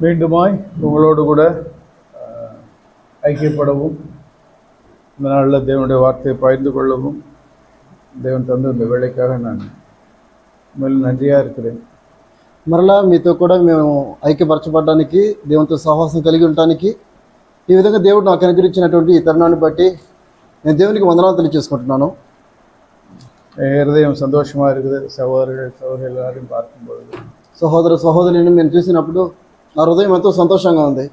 மீண்டுமாய் உங்களோடு கூட ஐக்கியப்படவும் இந்த நாளில் தேவனுடைய வார்த்தையை பகிர்ந்து கொள்ளவும் தேவன் தந்த இந்த வேலைக்காக நான் மேலும் నన్றியாக இருக்கிறேன். మరలా మీతో కూడా మేము ఐక్యపరచబడడానికి దేవునితో సహవాసం కలిగి ఉండటానికి ఈ విధంగా దేవుడు నాకు అనుగ్రహించినటువంటి ఈ తరుణాన్ని బట్టి నేను దేవునికి వందనాలు తెలియజేసుకుంటున్నాను. హృదయం సంతోషமாக இருக்குது. సహోదరులు எல்லாரையும் பார்க்கும்போது సహోదర సహోదరులను నేను చూసినప్పుడు నా హృదయం ఎంతో సంతోషంగా ఉంది.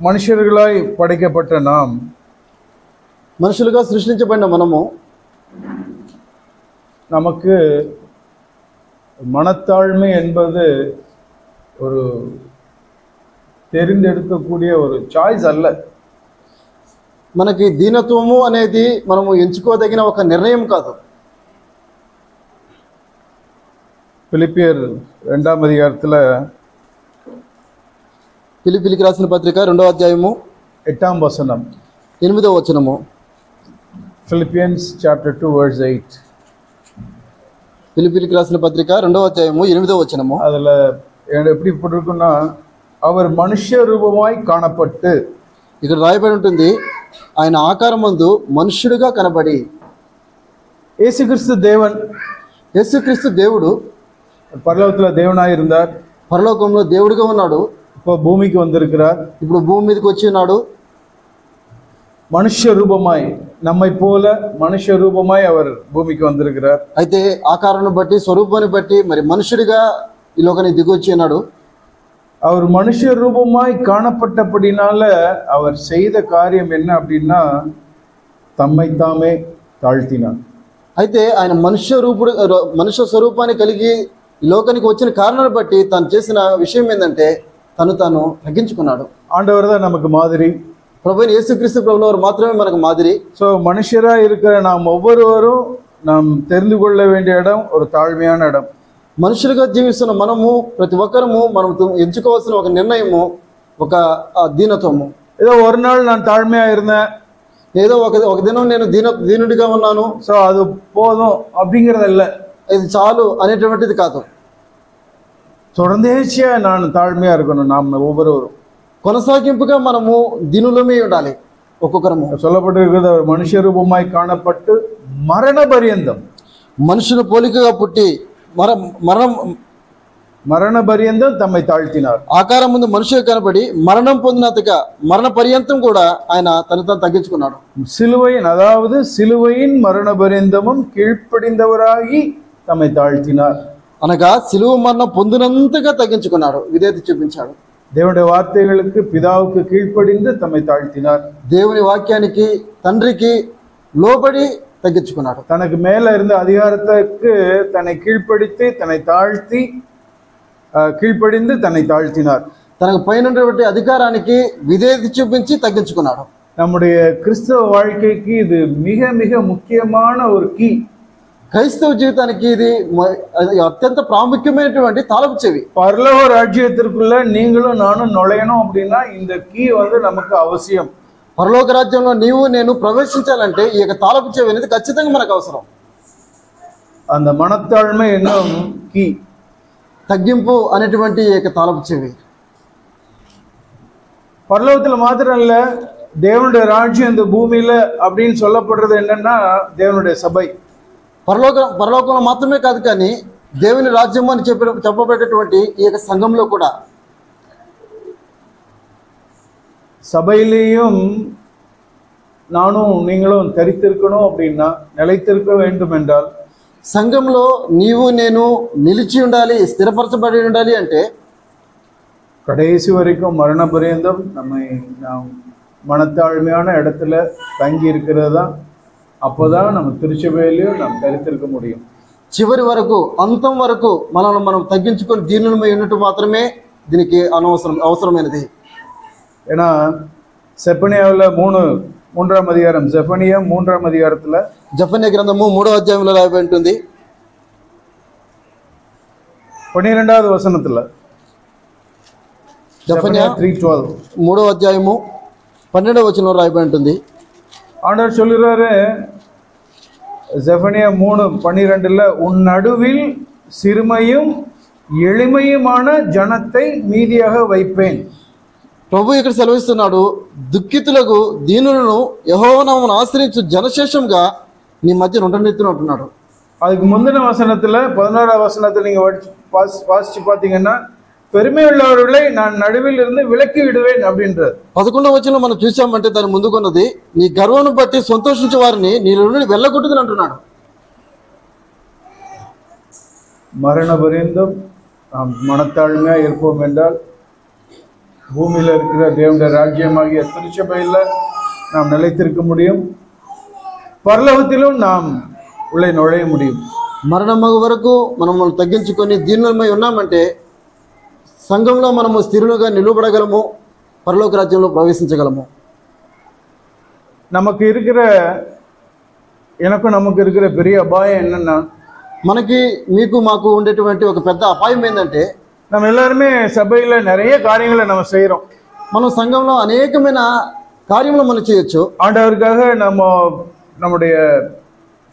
மனுஷர்களாய் படைக்கப்பட்ட நாம், మనుషులుగా సృష్టించబడిన మనము, நமக்கு மனத்தாழ்மை என்பது ஒரு தெரிந்தெடுக்கக்கூடிய ஒரு சாய்ஸ் அல்ல. మనకి దీనత్వము అనేది మనము ఎంచుకోదగిన ఒక నిర్ణయం కాదు. பிலிப்பியர் 2ஆம் அதிகாரத்தில் ఫిలిప్పీయులకు రాసిన పత్రిక 2వ అధ్యాయము 8వ వచనం, 8వ వచనము. Philippians chapter 2 verse 8. ఫిలిప్పీయులకు రాసిన పత్రిక 2వ అధ్యాయము 8వ వచనము. அதில் எப்படி போட்டிருக்குன்னா, அவர் மனுஷ ரூபமாய் காணப்பட்டு, ఇక్కడ రాయబడి ఉంటుంది, ఆయన ఆకారమందు మనుష్యుడిగా కనబడి. இயேசுகிறிஸ்து தேவன், యేసుక్రీస్తు దేవుడు பரலோகத்தில் தேவனாய் இருந்தார். పరలోకంలో దేవుడిగా ఉన్నాడు. இப்போ பூமிக்கு வந்திருக்கிறார். ఇప్పుడు భూమి మీదకి వచ్చి ఉన్నాడు. மனுஷ ரூபமாய், நம்மை போல மனுஷ ரூபமாய் அவர் பூமிக்கு வந்திருக்கிறார். అయితే ఆకారాన్ని బట్టి స్వరూపాన్ని బట్టి మరి మనుషుడిగా ఈ లోకానికి దిగొచ్చి ఉన్నాడు. அவர் மனுஷ ரூபமாய் காணப்பட்டபடினால அவர் செய்த காரியம் என்ன அப்படின்னா, தம்மை தாமே தாழ்த்தினார். అయితే ఆయన మనుష్య స్వరూపాన్ని కలిగి ఈ లోకానికి వచ్చిన కారణాన్ని బట్టి తను చేసిన విషయం ఏంటంటే తను తగ్గించుకున్నాడు. ஆண்டவர் தான் நமக்கு மாதிரி. ప్రభువైన యేసుక్రీస్తు ప్రభువారు మాత్రమే మనకు మాదిరి. ஸோ மனுஷராக இருக்கிற நாம் ஒவ்வொருவரும் நாம் தெரிந்து கொள்ள வேண்டிய இடம் ஒரு தாழ்மையான இடம். మనుషులుగా జీవిస్తున్న మనము ప్రతి ఒక్కరము మనం ఎంచుకోవాల్సిన ఒక నిర్ణయము, ఒక దీనత్వము. ஏதோ ஒரு நாள் நான் தாழ்மையாக இருந்தேன், ఏదో ఒక దినం నేను దీనుడిగా ఉన్నాను, ஸோ அது போதும் அப்படிங்கிறதல்ல. ఇది చాలు అనేటువంటిది కాదు. தொடர்ந்தேச்சியாக நான் தாழ்மையாக இருக்கணும். நாம் ஒவ்வொருவரும் కొనసాగింపుగా మనము దీనులమే ఉండాలి. ఒక్కొక్కరము சொல்லப்பட்டிருக்கிறது, அவர் மனுஷ ரூபமாய் காணப்பட்டு மரண பரியந்தம், మనుషుల పోలికగా పుట్టి మరణ పర్యంతం తమ్மை తాழ்த்தினார். ఆకారం ముందు మనుషులు కనబడి మరణం పొందినంతగా మరణ పర్యంతం కూడా ఆయన తను తగ్గించుకున్నాడు. சிலுவையின், அதாவது சிலுவையின் மரண பரியந்தமும் கீழ்ப்படிந்தவராகி தம்மை தாழ்த்தினார். అనగా సిలువ మరణం పొందినంతగా తగ్గించుకున్నాడు, విధేయత చూపించాడు. தேவனுடைய வார்த்தைகளுக்கு பிதாவுக்கு கீழ்ப்படிந்து தம்மை தாழ்த்தினார். దేవుని వాక్యానికి తండ్రికి లోబడి తగ్గించుకున్నాడు. தனக்கு மேல இருந்த அதிகாரத்துக்கு தன்னை கீழ்ப்படுத்தி தன்னை தாழ்த்தி கீழ்ப்படிந்து தன்னை தாழ்த்தினார். తనకు పైన అధికారానికి విధేయత చూపించి తగ్గించుకున్నాడు. நம்முடைய கிறிஸ்தவ வாழ்க்கைக்கு இது மிக மிக முக்கியமான ஒரு கீ. క్రైస్తవ జీవితానికి ఇది అత్యంత ప్రాముఖ్యమైనటువంటి తాళపు చెవి. பரலோக ராஜ்யத்திற்குள்ள நீங்களும் நானும் நுழையணும் அப்படின்னா இந்த கீ நமக்கு அவசியம். పరలోక రాజ్యంలో నీవు నేను ప్రవేశించాలంటే ఈ యొక్క తాళపు చెవి అనేది ఖచ్చితంగా మనకు అవసరం. அந்த மனத்தாழ்மை என்னும் கீ, తగ్గింపు అనేటువంటి ఈ యొక్క తాళపు చెవి பரலோகத்தில் மாத்திரம் இல்ல, தேவனுடைய ராஜ்யம் இந்த பூமியில அப்படின்னு சொல்லப்படுறது என்னன்னா தேவனுடைய சபை. పరలోకంలో మాత్రమే కాదు, కానీ దేవుని రాజ్యం అని చెప్పబడేటువంటి ఈ యొక్క సంఘంలో కూడా, சபையிலேயும் நானும் நீங்களும் தரித்திருக்கணும் அப்படின்னா, நிலைத்திருக்க வேண்டும் என்றால், సంఘంలో నీవు నేను నిలిచి ఉండాలి, స్థిరపరచబడి ఉండాలి అంటే கடைசி வரைக்கும் மரண பரியந்தம் நாம் மனத்தாழ்மையான இடத்துல தங்கி இருக்கிறது தான். அப்போதான் நம்ம திருச்சபையிலையும் நாம் தரித்திருக்க முடியும். చివరి వరకు, అంతం వరకు మనం తగ్గించుకొని దీనులమై ఉన్నట్టు మాత్రమే దీనికి అవసరమైనది. ஏன்னா செப்பனியாவில் 3ஆம் அதிகாரம், செப்பனியா 3ஆம் அதிகாரத்தில், జెఫన్యా గ్రంథము 3వ అధ్యాయంలో రాయబడి ఉంటుంది. 12వ వచనத்தில், జెఫన్యా 3:12, 3వ అధ్యాయము 12వ వచనంలో రాయబడి ఉంటుంది. ஆண்டவர் சொல்லுறாரு, செஃபனியா 3:12 உன் நடுவில் சிறுமையும் ఎளிமையுமான జనத்தை మీదియాగా వైపేన్. ప్రభు ఇక్కడ సెలవిస్తున్నాడు, దుఃఖితులకు దీనులను యెహోవా నామమును ఆశ్రయించు జనశేషంగా నీ మధ్య ఉండనిత్తును అంటున్నాడు. அதுக்கு முந்தின வசனத்துல 16வது வசனத்துல நீங்க வாசிச்சு பாத்தீங்கன்னா பெருமை உள்ளவர்களை நான் நடுவில் இருந்து விலக்கி விடுவேன் அப்படின்றது. 11వ వచనంలో మనం చూసామంటే దాని ముందుకున్నది నీ గర్వను బట్టి సంతోషించే వారిని నీలో నుండి వెళ్ళగొట్టుదని అంటున్నాడు. மரண பரியந்தம் நாம் மனத்தாழ்மையா இருப்போம் என்றால் பூமியில இருக்கிற தேவனுடைய ராஜ்யமாகிய திருச்சபையில நாம் நிலைத்திருக்க முடியும், பரலோகத்திலும் நாம் உள்ளே நுழைய முடியும். మరణమగు వరకు మనం తగ్గించుకొని దీనులమై ఉన్నామంటే సంఘంలో మనము స్థిరులుగా నిలబడగలము, పరలోక రాజ్యంలో ప్రవేశించగలము. நமக்கு இருக்கிற பெரிய அபாயம் என்னன்னா, మనకి మీకు మాకు ఉండేటువంటి ఒక పెద్ద అపాయం ఏంటంటే நம்ம எல்லாருமே சபையில நிறைய காரியங்களை நம்ம செய்யறோம். మనం సంఘంలో అనేకమైన కార్యములు మనం చేయొచ్చు. ஆண்டவருக்காக நம்முடைய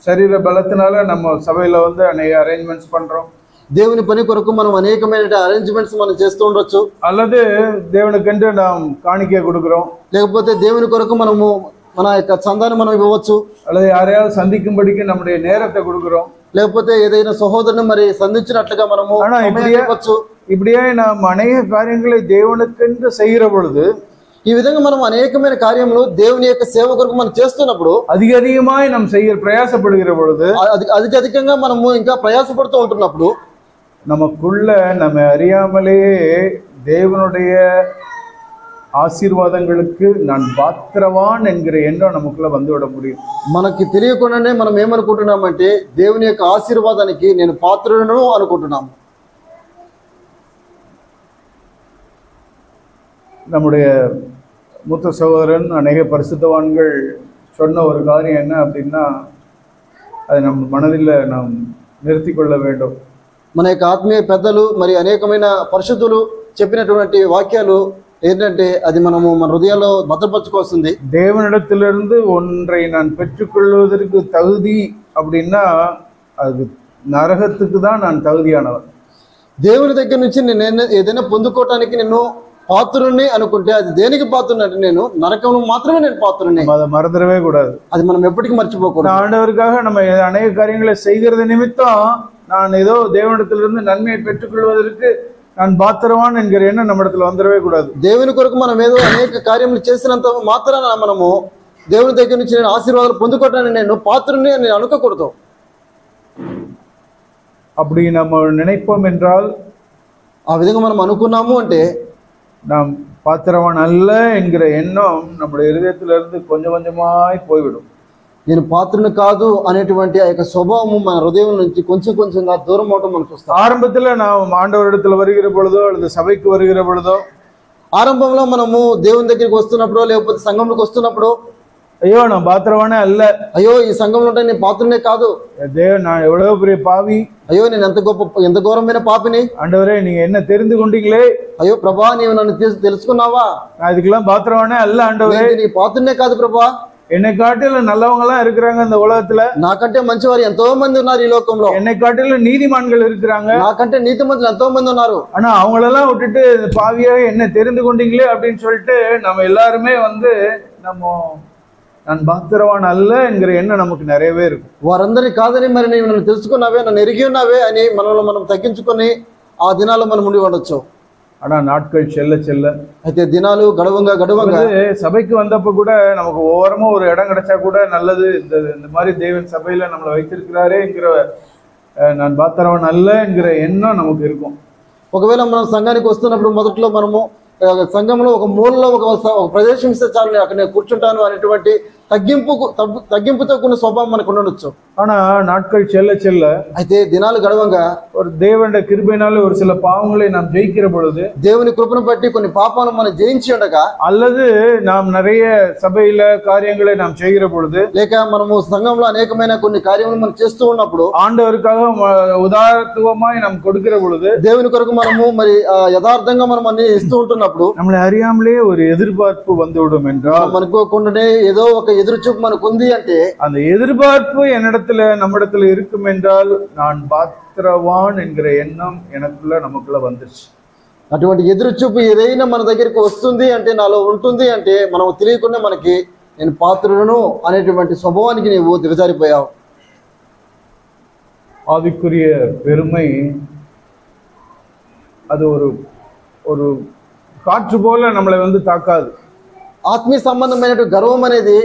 శరీర బలத்தினால நம்ம సభையில வந்து అనేక அரேஞ்ச்மெண்ட்ஸ் பண்றோம். దేవుని పని కొరకు మనం అనేకమైన అరేంజ్మెంట్స్ మనం చేస్తూ ఉండొచ్చు. அல்லது దేవునికంటే நாம் காணிக்கை கொடுக்கிறோம், లేకపోతే దేవుని కొరకు మనము మన యొక్క చందాన్ని మనం ఇవ్వవచ్చు, அல்லது யாரையாவது சந்திக்கும்படிக்கு நம்முடைய நேரத்தை கொடுக்கிறோம், లేకపోతే ఏదైనా సహోదరుని మరి సంధించినట్లుగా మనము ఇవ్వచ్చు. இப்படியே நாம் అనేక కార్యங்களை దేవునికంటే செய்கிற பொழுது, ఈ విధంగా మనం అనేకమైన కార్యములు దేవుని యొక్క సేవ కొరకు మనం చేస్తున్నప్పుడు அதிகமாய் நாம் பிரயாசப்படுகிற பொழுது, అధికంగా మనము ఇంకా ప్రయాసపడుతూ ఉంటున్నప్పుడు நமக்குள்ள நம்ம அறியாமலேயே தேவனுடைய ஆசீர்வாதங்களுக்கு நான் பாத்திரவான் என்கிற எண்ணம் நமக்குள்ள வந்துவிட முடியும். మనకి తెలియకుండానే మనం ఏమనుకుంటున్నామంటే దేవుని యొక్క ఆశీర్వాదానికి నేను పాత్రుడను అనుకుంటున్నాము. நம்முடைய மூத்த சகோதரன் அநேக பரிசுத்தவான்கள் சொன்ன ஒரு காரியம் என்ன அப்படின்னா, அதை நம் மனதில் நாம் நிறுத்தி கொள்ள வேண்டும். మన యొక్క ఆత్మీయ పెద్దలు మరి అనేకమైన పరిశుద్ధులు చెప్పినటువంటి వాక్యాలు ఏంటంటే అది మనము మన హృదయాల్లో భద్రపరచుకోవాల్సింది. தேவனிடத்திலிருந்து ஒன்றை நான் பெற்றுக்கொள்வதற்கு தகுதி அப்படின்னா அது నరకத்துக்கு தான் நான் தகுதியானவன். దేవుని దగ్గర నుంచి నేను ఏదైనా పొందుకోవటానికి నేను పాత్రుని అనుకుంటే అది దేనికి పాత్రునంటే నేను నరకం మాత్రమే నేను పాత్రుని. அதை மறந்துடவே கூடாது. అది మనం ఎప్పటికీ మర్చిపోకూడదు. ஆண்டவருக்காக நம்ம அநேக காரியங்களை செய்கிறது நிமித்தம் நான் ஏதோ தேவனிடத்திலிருந்து நன்மையை பெற்றுக்கொள்வதற்கு நான் பாத்திரவான் என்கிற எண்ணம் நம்ம இடத்துல வந்துடவே கூடாது. దేవుని కొరకు మనం ఏదో అనేక కార్యములు చేసినంత మాత్రాన మనము దేవుని దగ్గర నుంచి నేను ఆశీర్వాదాలు పొందుకోవటానికి నేను పాత్రుని నేను అనుకోకూడదు. அப்படி நம்ம நினைப்போம் என்றால், ఆ విధంగా మనం అనుకున్నాము అంటే நாம் பாத்திரவான் அல்ல என்கிற எண்ணம் நம்முடைய இருதயத்திலிருந்து கொஞ்சம் கொஞ்சமாய் போய்விடும். నేను పాత్రను కాదు అనేటువంటి ఆ యొక్క స్వభావము మన హృదయం నుంచి కొంచెం కొంచెంగా దూరం అవటం మనం చూస్తాం. ஆரம்பத்தில் நாம் ஆண்டவரிடத்தில் வருகிற பொழுதோ அல்லது சபைக்கு வருகிற பொழுதோ, ఆరంభంలో మనము దేవుని దగ్గరికి వస్తున్నప్పుడు లేకపోతే సంఘంలోకి వస్తున్నప్పుడు ஐயோ நான் பாத்திரவானே அல்ல, అయ్యో ఈ సంఘంలో ఉంటే నేను పాత్రనే కాదు, நான் எவ்வளவு பெரிய பாவி, అయ్యో నేను ఎంత ఘోరమైన పాపిని, ஆண்டவரே நீங்க என்ன தெரிந்து கொண்டீங்களே, అయ్యో ప్రభా నీవు నన్ను తెలుసుకున్నావా, நான் இதுக்கெல்லாம் பாத்திரவானே அல்ல ஆண்டவரே, నీ పాత్రనే కాదు ప్రభా, என்னை காட்டிலும் நல்லவங்க எல்லாம் இருக்கிறாங்க இந்த உலகத்துல, నాకంటే మంచివారు ఎంతో మంది ఉన్నారు ఈ లోకంలో, என்னை காட்டிலும் நீதிமான்கள் இருக்கிறாங்க, నాకంటే నీతిమంతులు ఎంతో మంది ఉన్నారు, ஆனா அவங்களெல்லாம் விட்டுட்டு பாவியாக என்ன தெரிந்து கொண்டீங்களே அப்படின்னு சொல்லிட்டு நம்ம எல்லாருமே வந்து நான் பாத்திரவான் அல்ல என்கிற எண்ணம் நமக்கு நிறையவே இருக்கும். వారందరి కాదని మరి నీవు నన్ను తెలుసుకున్నావే, నన్ను ఎరిగి ఉన్నావే అని మనల్ని మనం తగ్గించుకొని ఆ దినాల్లో మనం ఉండి ఉండొచ్చు. ஆனா நாட்கள் செல்ல செல்ல, అయితే దినాలు గడవంగా சபைக்கு வந்தப்ப கூட நமக்கு ஓரமா ஒரு இடம் கிடைச்சா கூட நல்லது, இந்த மாதிரி தேவன் சபையில நம்மளை வைத்திருக்கிறாரே என்கிற நான் பாத்திரவன் அல்ல என்கிற எண்ணம் நமக்கு இருக்கும். ఒకవేళ మనం సంఘానికి వస్తున్నప్పుడు మొదట్లో మనము సంఘంలో ఒక మూలలో ఒక ప్రదేశం ఇస్తే చాలు అక్కడ నేను కూర్చుంటాను అనేటువంటి తగ్గింపుతో కూడిన స్వభావం మనకు ఉండొచ్చు. ஆனா நாட்கள் செல்ல செல்ல, అయితే దినాలు గడవంగా ஒரு தேவனுடைய கிருபையினால ஒரு சில பாவங்களை நாம் ஜெயிக்கிற பொழுது, దేవుని కృపను బట్టి కొన్ని పాపాలు మనం జయించి ఉండగా, அல்லது நாம் நிறைய సభையில காரியங்களை நாம் செய்கிற பொழுது, లేక మనము సంఘంలో అనేకమైన కొన్ని కార్యములు మనం చేస్తూ ఉన్నప్పుడు, ஆண்டவருக்காக உதாரத்துவமாய் நாம் கொடுக்கிற பொழுது, దేవుని కొరకు మనము మరి యథార్థంగా మనం అన్ని ఇస్తూ ఉంటున్నప్పుడు நம்மளை அறியாமலே ஒரு எதிர்பார்ப்பு வந்துவிடும் என்றால், మనకోకుండానే ఏదో ఒక ఎదురుచూపు మనకు ఉంది అంటే, அந்த எதிர்பார்ப்பு என்னிடத்துல நம்மிடத்துல இருக்கும் என்றால் நான் பாத்திரவான் என்கிற எண்ணம் எனக்குள்ள நமக்குள்ள வந்துருச்சு. అటువంటి ఎదురుచూపు ఏదైనా మన దగ్గరికి వస్తుంది అంటే, నాలో ఉంటుంది అంటే, మనం తెలియకుండా మనకి నేను పాత్రులను అనేటువంటి స్వభావానికి నీవు దిగజారిపోయావు. ஆவிக்குரிய பெருமை அது ஒரு ஒரு காற்று போல நம்மளை தாக்காது. ఆత్మీయ సంబంధమైనటువంటి గర్వం అనేది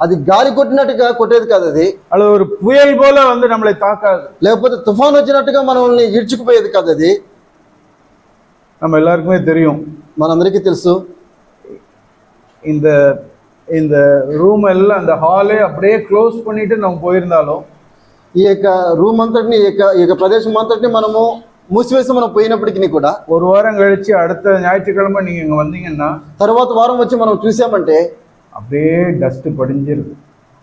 అది గాలి కొట్టినట్టుగా కొట్టేది కాదు, అది அது ஒரு புயல் போல நம்மளை தாக்காது. లేకపోతే తుఫాన్ వచ్చినట్టుగా మనల్ని ఈడ్చుకుపోయేది కాదు. అది நம்ம எல்லாருக்குமே தெரியும். మనందరికీ తెలుసు. இந்த இந்த రూమ్ எல்லாம் அந்த ஹாலே அப்படியே க்ளோஸ் பண்ணிட்டு நம்ம போயிருந்தாலும், ఈ యొక్క రూమ్ అంతటిని ఈ యొక్క ప్రదేశం అంతటిని మనము మూసివేసి మనం పోయినప్పటికీ కూడా, ஒரு வாரம் கழிச்சு அடுத்த ஞாயிற்றுக்கிழமை நீங்க இங்க வந்தீங்கன்னா తర్వాత వారం వచ్చి మనం చూసామంటే அப்படியே டஸ்ட் படிஞ்சிருக்கு.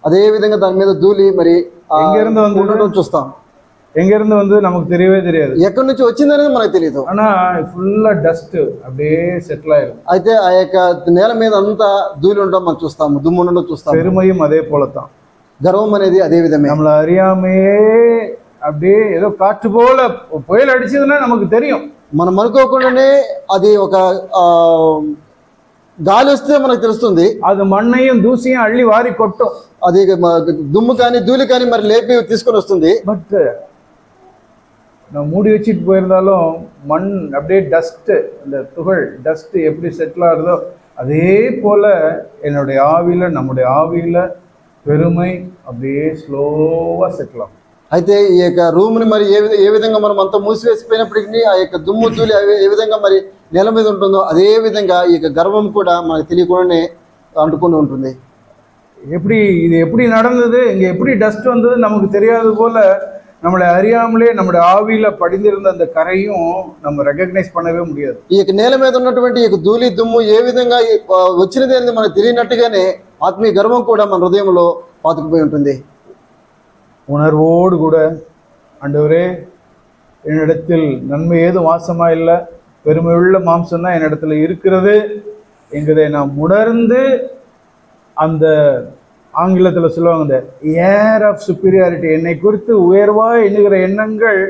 అదే విధంగా దాని మీద ధూళి మరి எங்க இருந்து ఉండడం చూస్తాం. எங்க இருந்து நமக்கு தெரியவே தெரியாது. ఎక్కడి నుంచి వచ్చిందనేది మనకు తెలియదు. ஆனா ஃபுல்லா டஸ்ட் அப்படியே செட்டில் ஆயிரும். అయితే ఆ యొక్క నేల మీద అంతా ధూళి ఉండడం మనం చూస్తాము, దుమ్ము ఉండడం చూస్తాము. பெருமையும் அதே போலத்தான். గర్వం అనేది అదే విధమే. நம்மள அறியாமையே அப்படியே ஏதோ காற்று போல புயல் அடிச்சதுன்னா நமக்கு தெரியும். మనం అనుకోకుండానే అది ఒక గాలి వస్తే మనకు తెలుస్తుంది. அது மண்ணையும் தூசியும் அள்ளி வாரி கொட்டும். అది దుమ్ము కానీ ధూళి కానీ మరి లేపి తీసుకొని వస్తుంది. பட் நான் மூடி வச்சுட்டு போயிருந்தாலும் மண் அப்படியே டஸ்ட், இந்த துகள் டஸ்ட் எப்படி செட்டில் ஆகுதோ அதே போல என்னுடைய ஆவியில நம்முடைய ஆவியில பெருமை அப்படியே ஸ்லோவா செட்டில் ஆகும். అయితే ఈ యొక్క రూమ్ని మరి ఏ విధంగా మనం అంతా మూసివేసిపోయినప్పటికీ ఆ యొక్క దుమ్ము ధూళి ఏ విధంగా మరి నేల మీద ఉంటుందో అదే విధంగా ఈ యొక్క గర్వం కూడా మనకు తెలియకుండానే అంటుకొని ఉంటుంది. இது எப்படி நடந்தது, இங்க எப்படி டஸ்ட் வந்தது நமக்கு தெரியாது போல நம்மளை அறியாமலே நம்முடைய ஆவியில படிந்திருந்த அந்த கரையும் நம்ம ரெகக்னைஸ் பண்ணவே முடியாது. ఈ యొక్క నేల మీద ఉన్నటువంటి ఈ యొక్క ధూళి దుమ్ము ఏ విధంగా వచ్చినది అనేది మనకు తెలియనట్టుగానే ఆత్మీయ గర్వం కూడా మన హృదయంలో పాతుకుపోయి ఉంటుంది. உணர்வோடு கூட ஆண்டவரே என்னிடத்தில் நன்மை ஏதும் வாசமா இல்லை, பெருமையுள்ள மாம்சம் தான் என்னிடத்துல இருக்கிறது என்கிறதை நாம் உணர்ந்து, அந்த ஆங்கிலத்தில் சொல்லுவாங்க இந்த ஏர் ஆஃப் சுப்பீரியாரிட்டி, என்னை குறித்து உயர்வா எண்ணுகிற எண்ணங்கள்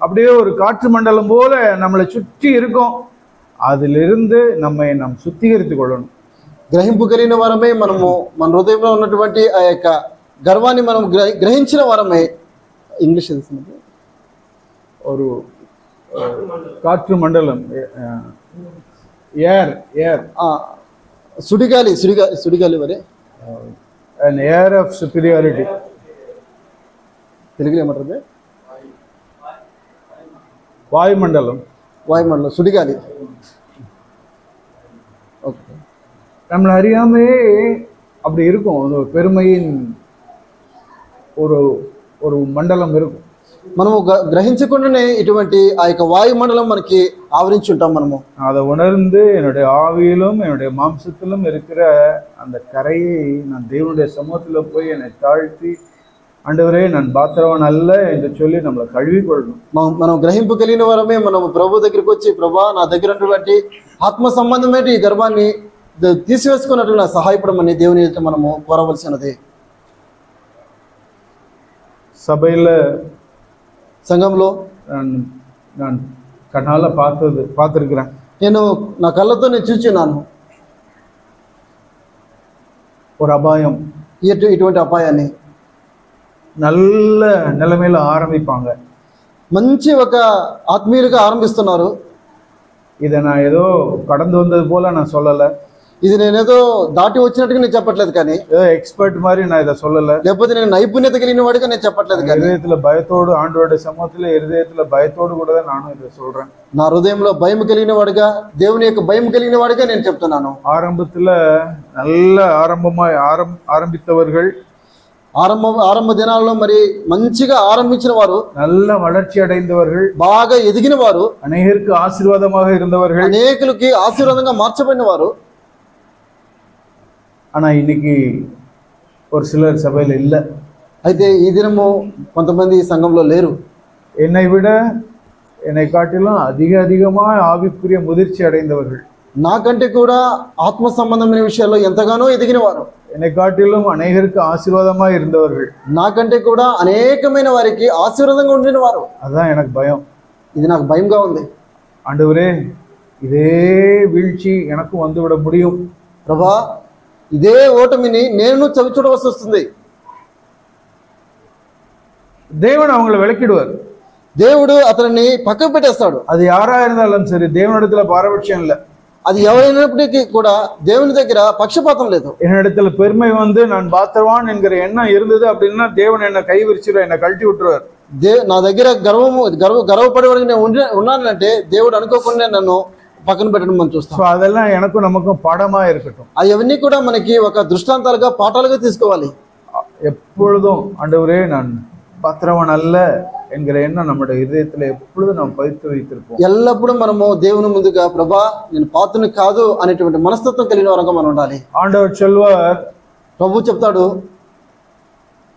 அப்படியே ஒரு காற்று மண்டலம் போல நம்மளை சுற்றி இருக்கும். அதிலிருந்து நாம் சுத்திகரித்து கொள்ளணும். గ్రహింపు కలిగిన వారమే మనము మన హృదయంలో ఉన్నటువంటి ఆ యొక్క గర్వాన్ని మనం గ్రహించిన వారమే. ఇంగ్లీష్ తెలిసినది ஒரு காற்று மண்டலம், ஏர் ஏர் సుడిగాలి సుడిగాలి వరే an air of superiority. తెలుగులో ఏమంటారు? వాయుమండలం. వాయుమండలం, సుడిగాలి. ఓకే, நம்மளை அறியாமே அப்படி இருக்கும். ஒரு பெருமையின் ஒரு ஒரு மண்டலம் இருக்கும். మనము గ్రహించకుండానే ఇటువంటి ఆ యొక్క వాయుమండలం మనకి ఆవరించి ఉంటాం. మనము அதை உணர்ந்து என்னுடைய ஆவியிலும் என்னுடைய மாம்சத்திலும் இருக்கிற அந்த கரையை நான் தேவனுடைய சமூகத்தில் போய் என்னை தாழ்த்தி, ஆண்டவரே நான் பாத்திரவன் அல்ல என்று சொல்லி நம்மளை கழுவி கொள்ளணும். మనం గ్రహింపు కలిగిన వారమే మనం ప్రభు దగ్గరికి వచ్చి, ప్రభా నా దగ్గర ఉన్నటువంటి ఆత్మ సంబంధమైన ఈ గర్వాన్ని తీసివేసుకున్నట్టు నాకు సహాయపడమని దేవుని ఎదుట మనము కోరవలసినది. சபையில் సంఘంలో நான் கண்ணால் பார்த்துருக்கிறேன். నేను నా కళ్ళతో నేను చూచున్నాను ஒரு அபாயம், ఇటువంటి అపాయాన్ని. நல்ல நிலைமையில ஆரம்பிப்பாங்க, మంచి ఒక ఆత్మీయులుగా ఆరంభిస్తున్నారు. இதை நான் ஏதோ கடந்து வந்தது போல நான் சொல்லலை, ఇది నేనేదో దాటి వచ్చినట్టుగా నేను చెప్పట్లేదు, కానీ ஏதோ எக்ஸ்பர்ட் மாதிரி நான் இதை சொல்லலை, లేకపోతే నేను నైపుణ్యత కలిగిన వాడిగా నేను చెప్పట్లేదు, కానీ இருதயத்துல பயத்தோடு, ஆண்டவருடைய சமூகத்துல இருதயத்துல பயத்தோடு கூட தான் நானும் இதை சொல்றேன். నా హృదయంలో భయం కలిగిన వాడిగా, దేవుని యొక్క భయం కలిగిన వాడిగా నేను చెప్తున్నాను. ஆரம்பத்துல நல்ல ஆரம்பித்தவர்கள், ఆరంభ దినాల్లో మరి మంచిగా ఆరంభించిన వారు, நல்ல வளர்ச்சி அடைந்தவர்கள், బాగా ఎదిగిన వారు, அநேகருக்கு ஆசீர்வாதமாக இருந்தவர்கள், అనేకులకి ఆశీర్వాదంగా మార్చబడిన వారు. ஆனா இன்னைக்கு ஒரு சிலர் சபையில இல்லை. అయితే ఈ దినము కొంతమంది సంఘంలో లేరు. என்னை காட்டிலும் அதிகமா ஆவிக்குரிய முதிர்ச்சி அடைந்தவர்கள், నాకంటే కూడా ఆత్మ సంబంధమైన విషయాల్లో ఎంతగానో ఎదిగిన వారు, என்னை காட்டிலும் அநேகருக்கு ஆசீர்வாதமா இருந்தவர்கள். నాకంటే కూడా అనేకమైన వారికి ఆశీర్వాదంగా ఉండిన వారు. அதுதான் எனக்கு பயம். ఇది నాకు భయంగా ఉంది. ஆண்டவரே, இதே வீழ்ச்சி எனக்கும் வந்துவிட முடியும். ప్రభా, ఇదే ఓటమిని నేను చవి చూడవలసి వస్తుంది. தேவன் அவங்களை விலக்கிடுவார். దేవుడు అతనిని పక్కకు పెట్టేస్తాడు. அது யாரா இருந்தாலும் சரி, தேவனிடத்துல பாரபட்சம் இல்லை. అది ఎవరైనప్పటికీ కూడా దేవుని దగ్గర పక్షపాతం లేదు. என்னிடத்துல பெருமை வந்து நான் பாத்திரவான் என்கிற எண்ணம் இருந்தது அப்படின்னா தேவன் என்னை கை விரிச்சிருவார், என்னை கழட்டி விட்டுருவார். నా దగ్గర గర్వపడేవాడికి నేను ఉన్నానంటే దేవుడు అనుకోకుండా నన్ను పక్కన పెట్టడం మనం చూస్తాం. సో அதெல்லாம் எனக்கும் நமக்கும் பாடமா இருக்கட்டும். అవన్నీ కూడా మనకి ఒక దృష్టాంతాలుగా పాఠాలుగా తీసుకోవాలి. எப்பொழுதும் ஆண்டவரே நான் பாத்திரவான் அல்ல என்கிற எண்ணம் நம்முடைய இதயத்துல எப்பொழுதும் நாம் பதித்து வைத்திருப்போம். ఎల్లప్పుడూ మనము దేవుని ముందుగా ప్రభా నేను పాత్రని కాదు అనేటువంటి మనస్తత్వం కలిగిన వారంగా మనం ఉండాలి. ஆண்டவர் சொல்வார், ప్రభు చెప్తాడు,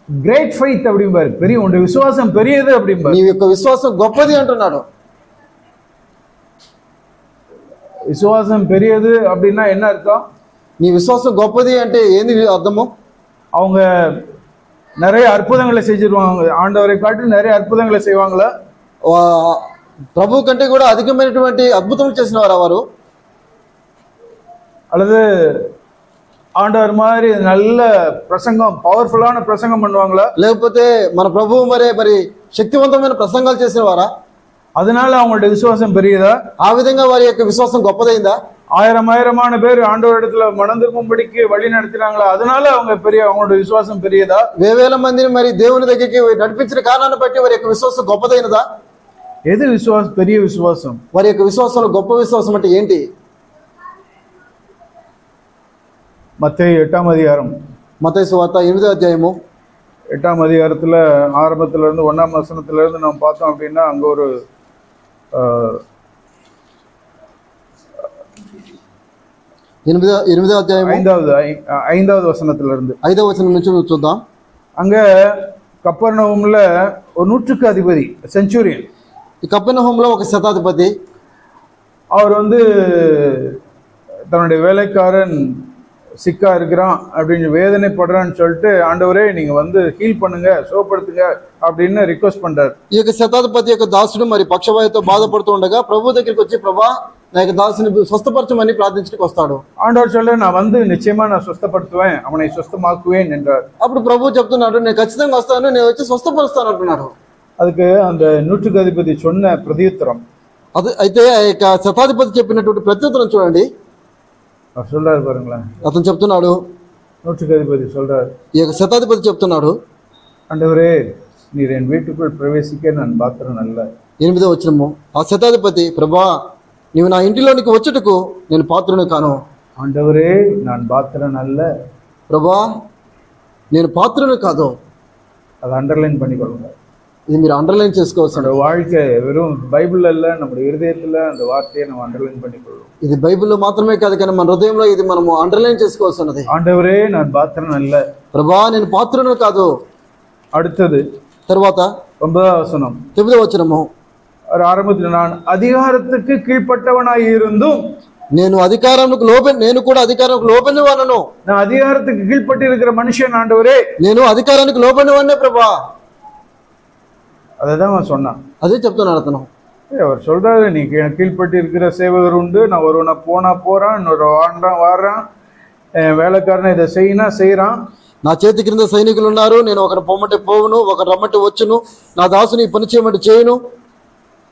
கிரேட் ஃபெய்த் அப்படிம்பாரு, பெரிய உன்னுடைய விசுவாசம் பெரியது அப்படிம்பாரு. నీ యొక్క విశ్వాసం గొప్పది అంటున్నాడు. விசுவாசம் பெரியது அப்படின்னா என்ன அர்த்தம்? నీ విశ్వాసం గొప్పది అంటే ఏంది అర్థము? அவங்க நிறைய அற்புதங்களை செஞ்சிருவாங்க, ஆண்டவரை காட்டி நிறைய அற்புதங்களை செய்வாங்களா? ప్రభు కంటే కూడా అధికమైనటువంటి అద్భుతములు చేసిన వారు, அல்லது ஆண்டவர் மாதிரி நல்ல பிரசங்கம், பவர்ஃபுல்லான பிரசங்கம் பண்ணுவாங்களா? లేకపోతే మన ప్రభువు మరి శక్తివంతమైన ప్రసంగాలు చేసిన వారా? அதனால அவங்களுடைய விசுவாசம் பெரியதா? ఆ విధంగా వారి యొక్క విశ్వాసం గొప్పదైందా? ஆயிரமான பேர் ஆண்டவர் இடத்துல மனம் திரும்பும்படிக்கு வழி நடத்தினாங்களா? அதனால அவங்களுடைய விசுவாசம் பெரியதா? వేవేల మందిని మరి దేవుని దగ్గరికి నడిపించిన కారణాన్ని బట్టి వారి యొక్క విశ్వాసం గొప్పదైనదా? எது விசுவாசம்? பெரிய விசுவாசம். వారి యొక్క విశ్వాసంలో గొప్ప విశ్వాసం అంటే ఏంటి? மத்தேயு 8ஆம் அதிகாரம், మత్తయి సువార్త 8వ అధ్యాయము 8ஆம் அதிகாரத்துல ஆரம்பத்துல இருந்து 1ஆம் வசனத்துல இருந்து நம்ம பார்த்தோம் அப்படின்னா அங்க ஒரு 8వ అధ్యాయము 5வது వசனத்துல இருந்து 5వ వచనం నుంచి చూద్దాం. அங்க கப்பர்நகூம்ல ஒரு 100க்கு அதிபதி, செஞ்சுரியன். ఈ కపెర్నహూములో ఒక శతాధిపతి, அவர் வந்து தன்னுடைய வேலைக்காரன் சிக்கா இருக்கிறான் அப்படின்னு வேதனைப்படுறான்னு சொல்லிட்டு, ஆண்டவரே நீங்க வந்து ஹீல் பண்ணுங்க, சுகப்படுத்துங்க அப்படின்னு ரிக்வெஸ்ட் பண்றாரு. ఈ యొక్క శతాధిపతి యొక్క దాసుడు మరి పక్షవాయుతో బాధపడుతూ ఉండగా ప్రభు దగ్గరికి వచ్చి, ప్రభా నా యొక్క దాసుని స్వస్థపరచమని ప్రార్థించడానికి వస్తాడు. ஆண்டவர் சொல்ல, நான் வந்து நிச்சயமா நான் சுஸ்தப்படுத்துவேன், அவனை சுஸ்தமாக்குவேன் என்றார். అప్పుడు ప్రభు చెప్తున్నాడు, నేను ఖచ్చితంగా వస్తాను, నేను వచ్చి స్వస్థపరుస్తాను అంటున్నాడు. அதுக்கு அந்த 100க்கு அதிபதி சொன்ன பிரதியுத்தரம், అది అయితే ఆ యొక్క శతాధిపతి చెప్పినటువంటి ప్రత్యుత్తరం చూడండి. அவர் சொல்றாரு பாருங்களேன். అతను చెప్తున్నాడు, 100க்கு அதிபதி சொல்றாரு, ఈ యొక్క శతాధిపతి చెప్తున్నాడు, ஆண்டவரே நீர் என் வீட்டுக்குள் பிரவேசிக்க நான் பாத்திரம் அல்ல. 8వ వచనము, ఆ శతాధిపతి, ప్రభా నీవు నా ఇంటిలోనికి వచ్చుటకు నేను పాత్రను కాను. ஆண்டவரே நான் பாத்திரம் அல்ல. ప్రభా నేను పాత్రను కాదు. அதை அண்டர்லைன் பண்ணிக்கொள்ளுங்க. ఇది మీరు అండర్లైన్ చేసుకోవచ్చు. நம்மளோட வாழ்க்கை வெறும் பைபிள் அல்ல, நம்முடைய இருதயத்துல அந்த வார்த்தையை நம்ம அண்டர்லைன் பண்ணிக்கொள்ளும். ఇది బైబిల్లో మాత్రమే కాదు కానీ మన హృదయంలో ఇది మనము అండర్లైన్ చేసుకోవాల్సినది. ஆண்டவரே நான் பாத்திரம் அல்ல. ప్రభా నేను పాత్రను కాదు. அடுத்தது తర్వాత 9వ வசனம், 9వ వచనము, ஆரம்பத்தில் நான் அதிகாரத்துக்கு கீழ்ப்பட்டவனாய் இருந்தும், నేను కూడా అధికారానికి లోబడిన వాడను. நான் அதிகாரத்துக்கு கீழ்ப்பட்டு இருக்கிற மனுஷன் ஆண்டவரே, నేను అధికారానికి లోబడిన వాడినే ప్రభా. அதான் சொன்னான். అదే చెప్తున్నాడు అతను. அவர் சொல்றாரு, நீ கீழ்ப்பட்டு இருக்கிற சேவகர் உண்டு, நான் ஒருவனை போனா போறான், இன்னொரு வாடுறான், வேலைக்காரனை இதை செய்யறான். నా చేతి క్రింద సైనికులు ఉన్నారు, నేను ఒకరు పొమ్మంటే పోవును, ఒకరు రమ్మంటే వచ్చును, నా దాసుని పని చేయమంటే చేయను.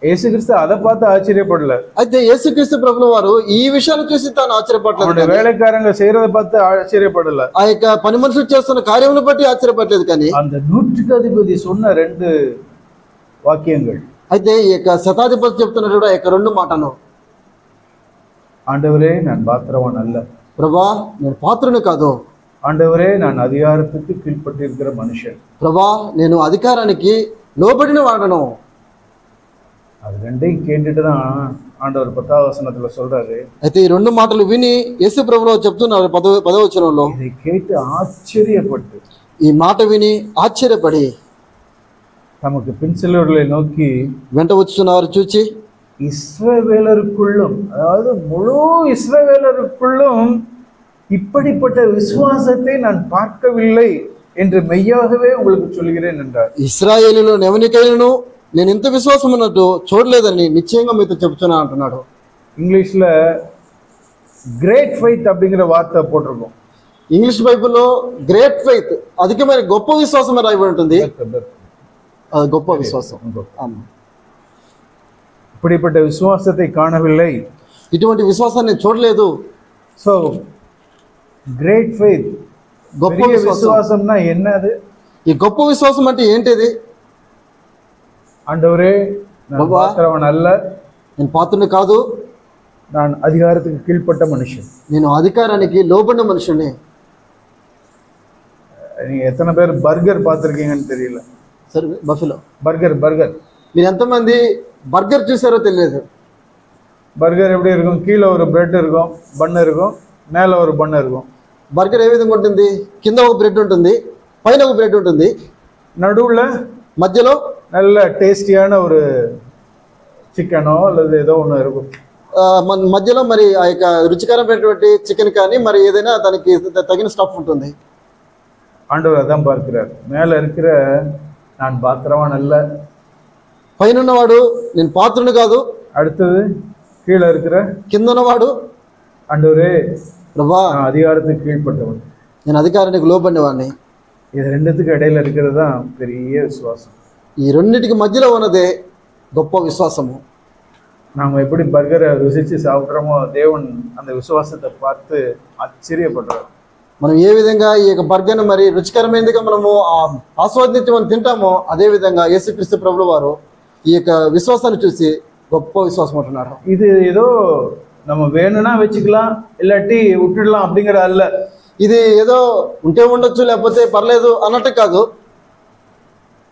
యేసుక్రీస్తు அதை பார்த்து ఆశ్చర్యపడல. అయితే యేసుక్రీస్తు ప్రభువు వారు ఈ విషయాన్ని చూసి తాను ఆశ్చర్యపడలేదు. వేலைக்காரங்க செய்யறதை பார்த்து ఆశ్చర్యపడல. ఆ యొక్క పని మనుషులు చేస్తున్న కార్యములను బట్టి ఆశ్చర్యపడలేదు. కానీ அந்த 100க்கு அதிபதி சொன்ன 2 వాక్యంகள், అయితే ఈ యొక్క శతాధిపతి చెప్తున్నట్టు కూడా యొక్క 2 మాటలు, ஆண்டவரே நான் பாத்திரவான் அல்ல. ప్రభా నేను పాత్రను కాదు. ஆண்டவரே நான் அதிகாரத்துக்கு கீழ்ப்பட்டு இருக்கிற மனுஷன். ప్రభా నేను అధికారానికి లోబడిన వాడను. அது ரெண்டையும் கேட்டுட்டு தான் ஆண்டவர் 10వ வசனத்துல சொல்றாரு. అయితే ఈ 2 మాటలు విని యేసు ప్రభువు చెప్తున్నారు 10వ వచనంలో, இதை கேட்டு ஆச்சரியப்பட்டு, ఈ మాట విని ఆశ్చర్యపడి நமக்கு பின்செல்வர்களை நோக்கி వెంట వచ్చుచున్నవారు చూచి, இஸ்ரவேலருக்குள்ளும், அதாவது முழு இஸ்ரவேலருக்குள்ளும் இப்படிப்பட்ட விசுவாசத்தை நான் பார்க்கவில்லை என்று மெய்யாகவே உங்களுக்கு சொல்கிறேன் என்றார். ఇశ్రాయేలులో ఎవరికైనాను నేను ఇంత విశ్వాసం ఉన్నట్టు చూడలేదని నిశ్చయంగా మీతో చెప్తున్నా అంటున్నాడు. இங்கிலீஷ்ல கிரேட் ஃபெய்த் அப்படிங்கிற வார்த்தை போட்டிருக்கோம். ఇంగ్లీష్ బైబిల్లో గ్రేట్ ఫెయిత్ అధికమైన గొప్ప విశ్వాసం రాయబడి ఉంటుంది. అది గొప్ప విశ్వాసం. இப்படிப்பட்ட விசுவாசத்தை காணவில்லை, ఇటువంటి విశ్వాసాన్ని చూడలేదు. సో గ్రేట్ ఫెయిత్, గొప్ప విశ్వాసంனா என்னது? ఈ గొప్ప విశ్వాసం అంటే ఏంటిది? ஆண்டவரே நான் பாத்திரவன் அல்ல, నేను పాత్రుని కాదు, நான் அதிகாரத்துக்கு கீழ்ப்பட்ட மனுஷன், నేను అధికారానికి లోబడిన మనుషుని. நீங்க எத்தனை பேர் பர்గర్ பார்த்துருக்கீங்கன்னு தெரியல. సరే బఫెలో பர்கர் మీరు ఎంతమంది బర్గర్ చూసారో తెలియదు. பர்கர் எப்படி இருக்கும்? கீழே ஒரு பிரெட் இருக்கும், பன் இருக்கும், மேலே ஒரு பன் இருக்கும். బర్గర్ ఏ విధంగా ఉంటుంది? కింద ఒక బ్రెడ్ ఉంటుంది, పైన ఒక బ్రెడ్ ఉంటుంది, நடுவில் మధ్యలో நல்ல டேஸ்டியான ஒரு చికెనో அல்லது ఏదో ஒன்று இருக்கும். మధ్యలో మరి ఆ యొక్క రుచికరమైనటువంటి చికెన్ కానీ మరి ఏదైనా దానికి తగిన స్టఫ్ ఉంటుంది. ஆண்டவர் அதான் பார்க்கிறார். மேலே இருக்கிற நான் பாத்திரவான் அல்ல, పైన ఉన్నవాడు నేను పాత్రుని కాదు, அடுத்தது கீழே இருக்கிற కింద ఉన్నవాడు ஆண்டவரே ప్రభా அதிகாரத்துக்கு கீழ்ப்பட்டவன், నేను అధికారానికి లోబడినవాడిని. இது ரெண்டுத்துக்கு இடையில இருக்கிறது தான் பெரிய விசுவாசம். ఈ రెండింటికి మధ్యలో ఉన్నదే గొప్ప విశ్వాసము. நாம் எப்படி பர்கரை ருசிச்சு சாப்பிட்றோமோ தேவன் அந்த விசுவாசத்தை பார்த்து ఆశ్చర్యపడ్డారు. మనం ఏ విధంగా ఈ యొక్క బర్గర్ని మరి రుచికరమైనదిగా మనము ఆస్వాదించి మనం తింటామో అదే విధంగా యేసుక్రీస్తు ప్రభువు వారు ఈ యొక్క విశ్వాసాన్ని చూసి గొప్ప విశ్వాసం అంటున్నారు. இது ஏதோ நம்ம வேணும்னா வச்சுக்கலாம், இல்லாட்டி விட்டுடலாம் அப்படிங்கிற அல்ல. ఇది ఏదో ఉంటే ఉండొచ్చు లేకపోతే పర్లేదు అన్నట్టు కాదు.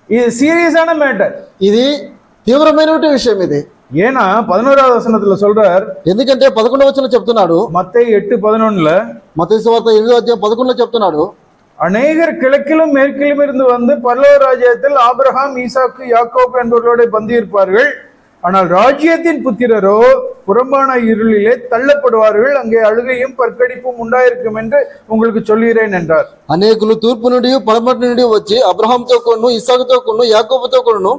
இது சீரியஸான மேட்டர். ఇది తీవ్రమైన విషయం ఇది. ஏன்னா 11வது வசனத்துல சொல்றார், ఎందుకంటే 11వ వచనం చెప్తున్నాడు, மத்தேயு 8:11 మత్తయి సువార్త 8వ అధ్యాయం 11లో చెప్తున్నాడు, அநேகர் கிழக்கிலும் மேற்கிலும் இருந்து வந்து பரலோக ராஜ்யத்தில் ஆபிரகாம், ஈசாக்கு, யாக்கோபு என்பவர்களோட பந்தியிருப்பார்கள். ஆனால் ராஜ்யத்தின் புத்திரரோ புறம்பான இருளிலே தள்ளப்படுவார்கள், அங்கே அழுகையும் பற்கடிப்பும் உண்டாயிருக்கும் என்று உங்களுக்கு சொல்கிறேன் என்றார். అనేకులు తూర్పు నుండి పడమటి నుండి వచ్చి అబ్రహాంతో కూడాను, ఇస్సాకుతో కూడాను, యాకోబుతో కూడాను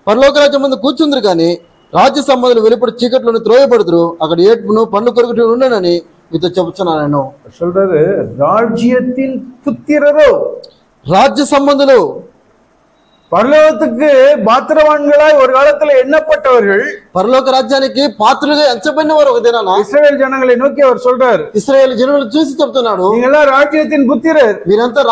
పరలోక రాజ్యం ముందు కూర్చుందరు, కానీ రాజ్య సంబంధులు వెలుపడి చీకట్లను త్రోయబడుతురు, అక్కడ ఏడ్పును పండ్లు కొరుకుతూ ఉండనని మీతో చెప్తున్నాను. నేను சொல்றாரு, ராஜ்யத்தின் புத்திரரோ, రాజ్య సంబంధులు பரலோகத்துக்கு பாத்திரவான்களாய் ஒரு காலத்துல எண்ணப்பட்டவர்கள், పరలోక రాజ్యానికి పాత్రలుగా ఎంచబడిన వారు ఒక దినాన இஸ்ரவேல் ஜனங்களை நோக்கி அவர் சொல்றாரு, ఇశ్రాయేలు జనులను చూసి చెప్తున్నాడు, நீங்கெல்லாம் రాజ్యத்தின் புத்திரர், మీరంతా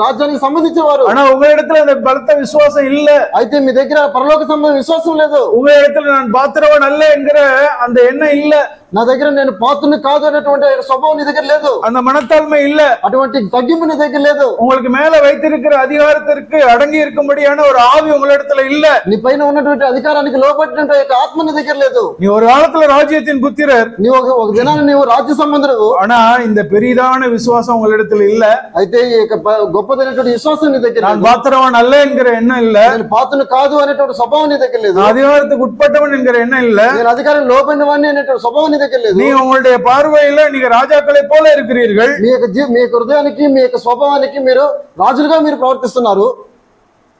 రాజ్యానికి సంబంధించిన వారు, ஆனா உங்க இடத்துல அந்த பலத்த விசுவாசம் இல்ல, అయితే మీ దగ్గర పరలోక సంబంధ విశ్వాసం లేదు, உங்க இடத்துல நான் பாத்திரவான் அல்ல என்கிற அந்த எண்ணம் இல்ல, నా దగ్గర నేను పాత్రని కాదు అనేటువంటి స్వభావం నీ దగ్గర లేదు, அந்த மனத்தாழ்மை இல்ல, అటువంటి తగ్గింపు నీ దగ్గర లేదు, உங்களுக்கு மேல வைத்திருக்கிற அதிகாரத்திற்கு அடங்கி இருக்கும்படியான ஒரு ஆவி உங்களிடத்துல இல்ல, నీ పైన ఉన్నటువంటి అధికారానికి లోబడినటువంటి ఆత్మ నీ దగ్గర లేదు. நீ ஒரு காலத்துல ராஜ்யத்தின் புத்திரர், నీవు ఒక దినాన్ని నీవు రాజ్య సంబంధుడు, ஆனா இந்த பெரிதான விசுவாசம் உங்களிடத்துல இல்ல, అయితే ఈ యొక్క గొప్పదైనటువంటి విశ్వాసం నీ దగ్గర நான் பாத்திரவான் அல்ல என்கிற எண்ணம் இல்ல, నేను పాత్రను కాదు అనేటువంటి స్వభావం నీ దగ్గర లేదు, அதிகாரத்துக்கு உட்பட்டவன் என்கிற எண்ணம் இல்ல, నేను అధికారం లోబడిన వాడిని అనేటువంటి స్వభావం నీ దగ్గర లేదు. நீ உங்களுடைய பார்வையில நீங்க ராஜாக்களை போல இருக்கிறீர்கள், మీ యొక్క హృదయానికి మీ యొక్క స్వభావానికి మీరు రాజులుగా మీరు ప్రవర్తిస్తున్నారు.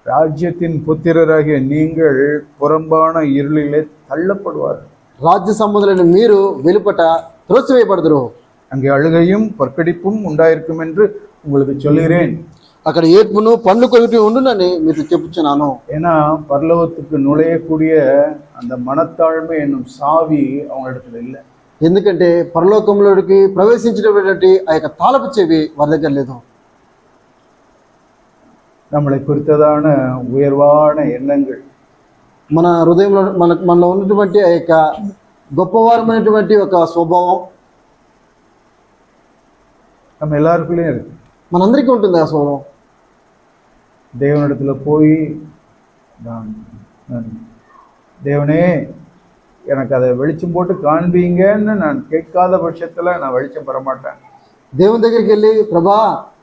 ராஜ்யத்தின் புத்திரராகிய நீங்கள் புறம்பான இருளிலே தள்ளப்படுவார்கள், రాజ్య సంబంధులైన మీరు వెలుపట త్రోసివేయబడదురు, அங்கே அழுகையும் பற்கடிப்பும் உண்டாயிருக்கும் என்று உங்களுக்கு சொல்கிறேன். అక్కడ ఏడ్పును పండ్లు కొరికి ఉండునని మీకు చెప్పుచున్నాను. ஏன்னா பரலோகத்துக்கு நுழையக்கூடிய அந்த மனத்தாழ்மை என்னும் சாவி அவங்களிடத்துல இல்லை. ఎందుకంటే పరలోకంలోకి ప్రవేశించినటువంటి ఆ యొక్క తాళపు చెవి వారి దగ్గర లేదు. நம்மளை குறித்ததான உயர்வான எண்ணங்கள், మన హృదయంలో మనలో ఉన్నటువంటి ఆ యొక్క గొప్పవారమైనటువంటి ఒక స్వభావం நம்ம எல்லாருக்குள்ளேயும் இருக்கு. మనందరికీ ఉంటుంది ఆ స్వభావం. தேவனிடத்துல போய் நான் தேவனே எனக்கு அதை வெளிச்சம் போட்டு காண்பீங்கன்னு நான் கேட்காத பட்சத்துல நான் வெளிச்சம் பெற மாட்டேன். దేవుని దగ్గరికి వెళ్ళి ప్రభా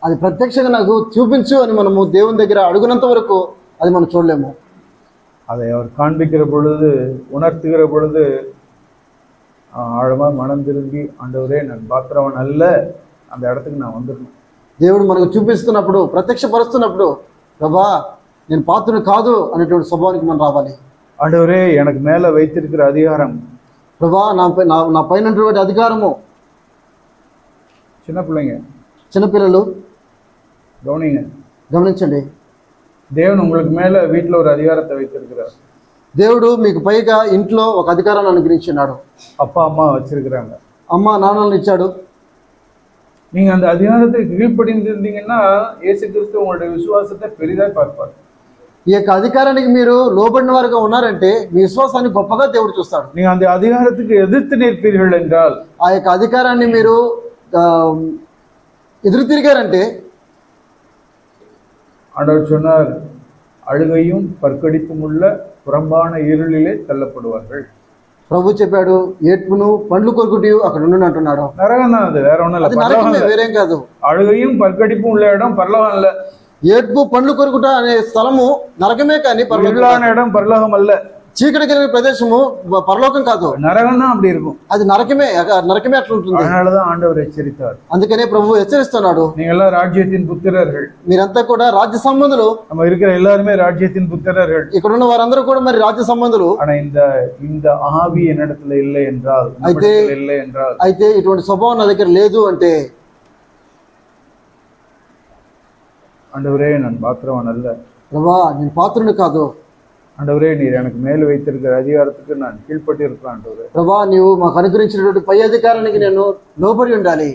అది ప్రత్యక్షంగా నాకు చూపించు అని మనము దేవుని దగ్గర అడుగునంత వరకు అది మనం చూడలేము. அதை அவர் காண்பிக்கிற பொழுது, உணர்த்துகிற பொழுது ஆழமா மனம் திரும்பி, ஆண்டவரே நான் பாத்திரவன் அல்ல, அந்த இடத்துக்கு நான் வந்துடணும். దేవుడు మనకు చూపిస్తున్నప్పుడు, ప్రత్యక్షపరుస్తున్నప్పుడు, ప్రభా నేను పాత్రుడు కాదు అనేటువంటి స్వభావానికి మనం రావాలి. ஆண்டவரே எனக்கு மேல வைத்திருக்கிற அதிகாரம், ప్రభా నా పైన అధికారము, சின்ன பிள்ளைங்க చిన్నపిల్లలు கவனிங்க, గమనించండి, தேவன் உங்களுக்கு மேல வீட்டுல ஒரு அதிகாரத்தை வைத்திருக்கிறார். దేవుడు మీకు పైగా ఇంట్లో ఒక అధికారాన్ని అనుగ్రహించున్నాడు. அப்பா అమ్மா வச்சிருக்கிறாங்க, అమ్మ నాన్నలను ఇచ్చాడు. நீங்க அந்த அதிகாரத்துக்கு கீழ்ப்படிந்திருந்தீங்கன்னா இயேசு கிறிஸ்து உங்களுடைய விசுவாசத்தை பெரிதாய் பார்ப்பார். ఈ యొక్క అధికారానికి మీరు లోబడిన వారుగా ఉన్నారంటే మీ విశ్వాసాన్ని గొప్పగా దేవుడు చూస్తాడు. நீங்க அந்த அதிகாரத்துக்கு எதிர்த்து நிற்பீர்கள் என்றால், ఆ యొక్క అధికారాన్ని మీరు ఎదురు తిరిగారంటే, ஆண்டவர் சொன்னார், அழுகையும் பற்கடிப்பும் உள்ள புறம்பான இருளிலே தள்ளப்படுவார்கள். ప్రభు చెప్పాడు, ఏడ్పును పండ్లు కొరుకుటి అక్కడ ఉండు అంటున్నాడు. நரகம் தான், அது வேற ஒண்ணும் అది నరకమే, వేరేం కాదు. அழுகையும் பற்கடிப்பும் உள்ள இடம் பரலோகம் அல்ல. ఏడ్పు పండ్లు కొరుకుట అనే స్థలము నరకమే కానీ இருளான இடம் பரலோகம் அல்ல. చీకటి కలిగిన ప్రదేశము పరలోకం కాదు. நரகம் தான் அப்படி இருக்கும். అది నరకమే అట్లా ఉంటుంది. அதனாலதான் ஆண்டவர் எச்சரித்தார். అందుకనే ప్రభు హెచ్చరిస్తున్నాడు, நீங்க எல்லாம் ராஜ்யத்தின் புத்திரர்கள். మీరంతా కూడా రాజ్య సంబంధులు. நம்ம இருக்கிற எல்லாருமே ராஜ்யத்தின் புத்திரர்கள். ఇక్కడ ఉన్న వారందరూ కూడా మరి రాజ్య సంబంధులు. ஆனா இந்த ஆவி என்னிடத்துல இல்லை என்றால், இல்லை என்றால், అయితే ఇటువంటి స్వభావం నా దగ్గర లేదు అంటే, ஆண்டவரே நான் பாத்திரவான் அல்ல, ప్రభా నేను పాత్రుని కాదు, ஆண்டவரே நீர் எனக்கு மேல் வைத்திருக்கிற அதிகாரத்துக்கு நான் கீழ்பட்டு இருக்கிறேன். ஆண்டவரே, ప్రభా నీవు మాకు అనుగ్రహించినటువంటి పై అధికారానికి నేను లోబడి ఉండాలి.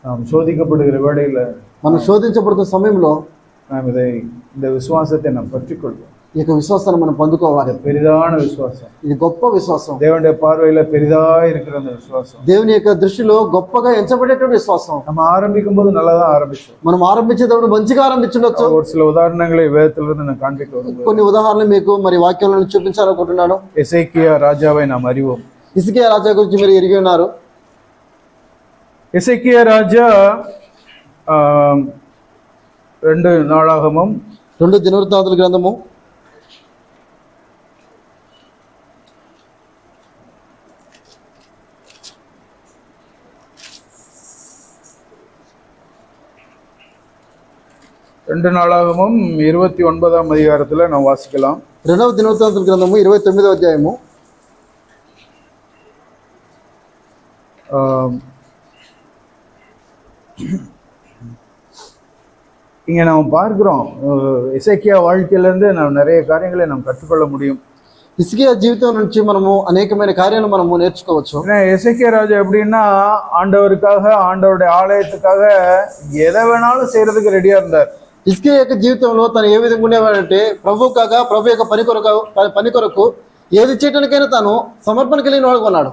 நாம் సోదిக்கப்படுகிற வேளையில, మనం శోధించబడుతున్న సమయంలో நாம் இந்த விசுவாசத்தை நாம் பற்றிக்கொள்வோம். ఈ యొక్క విశ్వాసాన్ని మనం పొందుకోవాలి. பெரிதான விசுவாசம், ఇది గొప్ప విశ్వాసం. தேவனுடைய பார்வையில பெரிதா இருக்கிற அந்த விசுவாசம், దేవుని యొక్క దృష్టిలో గొప్పగా ఎంచబడేటువంటి విశ్వాసం. நம்ம ஆரம்பிக்கும் போது நல்லதான் ஆரம்பிச்சோம். మనం ఆరంభించేటప్పుడు మంచిగా ఆరంభించవచ్చు. ஒரு சில உதாரணங்களை வேதத்திலிருந்து நான் காண்பிக்க விரும்புகிறேன். కొన్ని ఉదాహరణలు మీకు మరి వాక్యాలను చూపించాలనుకుంటున్నాను. எசேக்கியா ராஜாவை நாம் அறிவோம். హిజ్కియా రాజా గురించి మీరు ఎరిగి ఉన్నారు. எசேக்கியா ராஜா 2 நாளாகமம் 2 దినవృత్తాంతాల గ్రంథము 2 நாளாகமம் 29ஆம் அதிகாரத்துல நாம் வாசிக்கலாம். 2వ దినవృత్తాంతాల గ్రంథము 29వ అధ్యాయము. இங்க நாம் பார்க்கிறோம், எசேக்கியா வாழ்க்கையிலிருந்து நாம் நிறைய காரியங்களை நாம் கற்றுக்கொள்ள முடியும். హిజ్కియా జీవితం నుంచి మనము అనేకమైన కార్యాలను మనము నేర్చుకోవచ్చు. எசேக்கியா ராஜா எப்படின்னா ஆண்டவருக்காக, ஆண்டவருடைய ஆலயத்துக்காக எதை வேணாலும் செய்யறதுக்கு ரெடியா இருந்தார். హిజ్కియా యొక్క జీవితంలో తను ఏ విధంగా ఉండేవాడంటే, ప్రభు కాగా ప్రభు యొక్క పని కొరకు ఏది చేయడానికైనా తాను సమర్పణ కలిగిన వాడుగా ఉన్నాడు.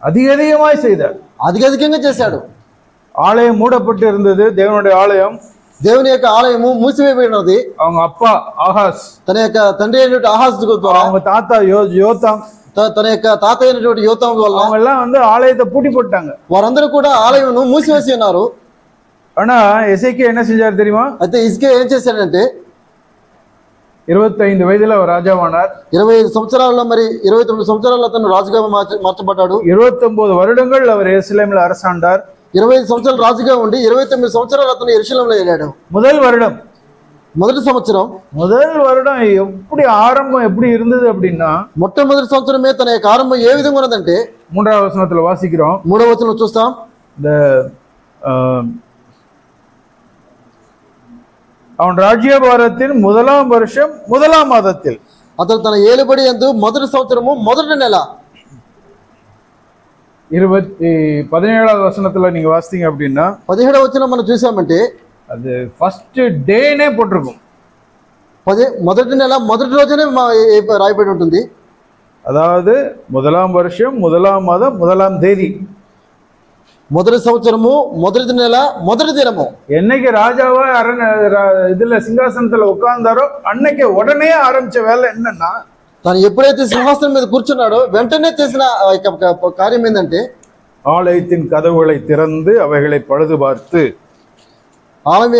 அதிகமாய் செய்தார், అధికంగా చేశాడు. ஆலயம் மூடப்பட்டு இருந்தது, தேவனுடைய ஆலயம். దేవుని యొక్క ఆలయము మూసివేయబడినది. அவங்க அப்பா ஆகாஸ், తన యొక్క తండ్రి అయినటువంటి ఆహాజ్ ద్వారా, அவங்க தாத்தா யோதாம், తన యొక్క తాతయ్య అయినటువంటి యోతాము వల్ల அவங்க எல்லாம் ஆலயத்தை பூட்டி போட்டாங்க. వారందరూ కూడా ఆలయమును మూసివేసి ఉన్నారు. ஆனா எசேக்கியா என்ன செஞ்சார் தெரியுமா? అయితే హిజ్కియా ఏం చేశాడంటే, 25 వయసులో அவர் రాజావానార్. 25 సంవత్సరాల్లో మరి 29 సంవత్సరాల్లో అతను రాజుగా మార్చబడ్డాడు. 29 வருடங்கள் அவர் எருசலேமில் அரசாண்டார். 25 సంవత్సరాలు రాజుగా ఉండి 29 సంవత్సరాలు అతను యెరూషలేములో ఏలాడు. முதல் வருடம், మొదటి సంవత్సరం எப்படி ஆரம்பம் எப்படி இருந்தது அப்படின்னா, మొట్టమొదటి సంవత్సరమే తన యొక్క ఆరంభం ఏ విధంగా ఉన్నదంటే, 3వ వచనத்துல వాసిக்கிறோம். 3వ వచనంలో చూస్తాం. இந்த அவன் ராஜ்யபாரத்தின் 1ஆம் வருஷம் 1ஆம் மாதத்தில், అతను తన ఏలుబడి యందు మొదటి సంవత్సరము మొదటి నెల 17వ వచనத்துல நீங்க வாசித்தீங்க அப்படின்னா, 17వ వచనం మనం చూసామంటే அது ஃபர்ஸ்ட் டேனே போட்டிருக்கும். మొదటి నెల మొదటి రోజునే రాయబడి ఉంటుంది. அதாவது 1ஆம் வருஷம் 1ஆம் மாதம் 1ஆம் தேதி, మొదటి సంవత్సరము మొదటి నెల మొదటి దినము. என்னைக்கு ராஜாவா இதுல సింహాసనத்துல உட்கார்ந்தாரோ அன்னைக்கு உடனே ஆரம்பிச்ச வேலை என்னன்னா, తను ఎప్పుడైతే సింహాసనం మీద కూర్చున్నాడో వెంటనే చేసిన కార్యం ఏంటంటే, ஆலயத்தின் கதவுகளை திறந்து அவைகளை பழுது பார்த்து, ఆలయం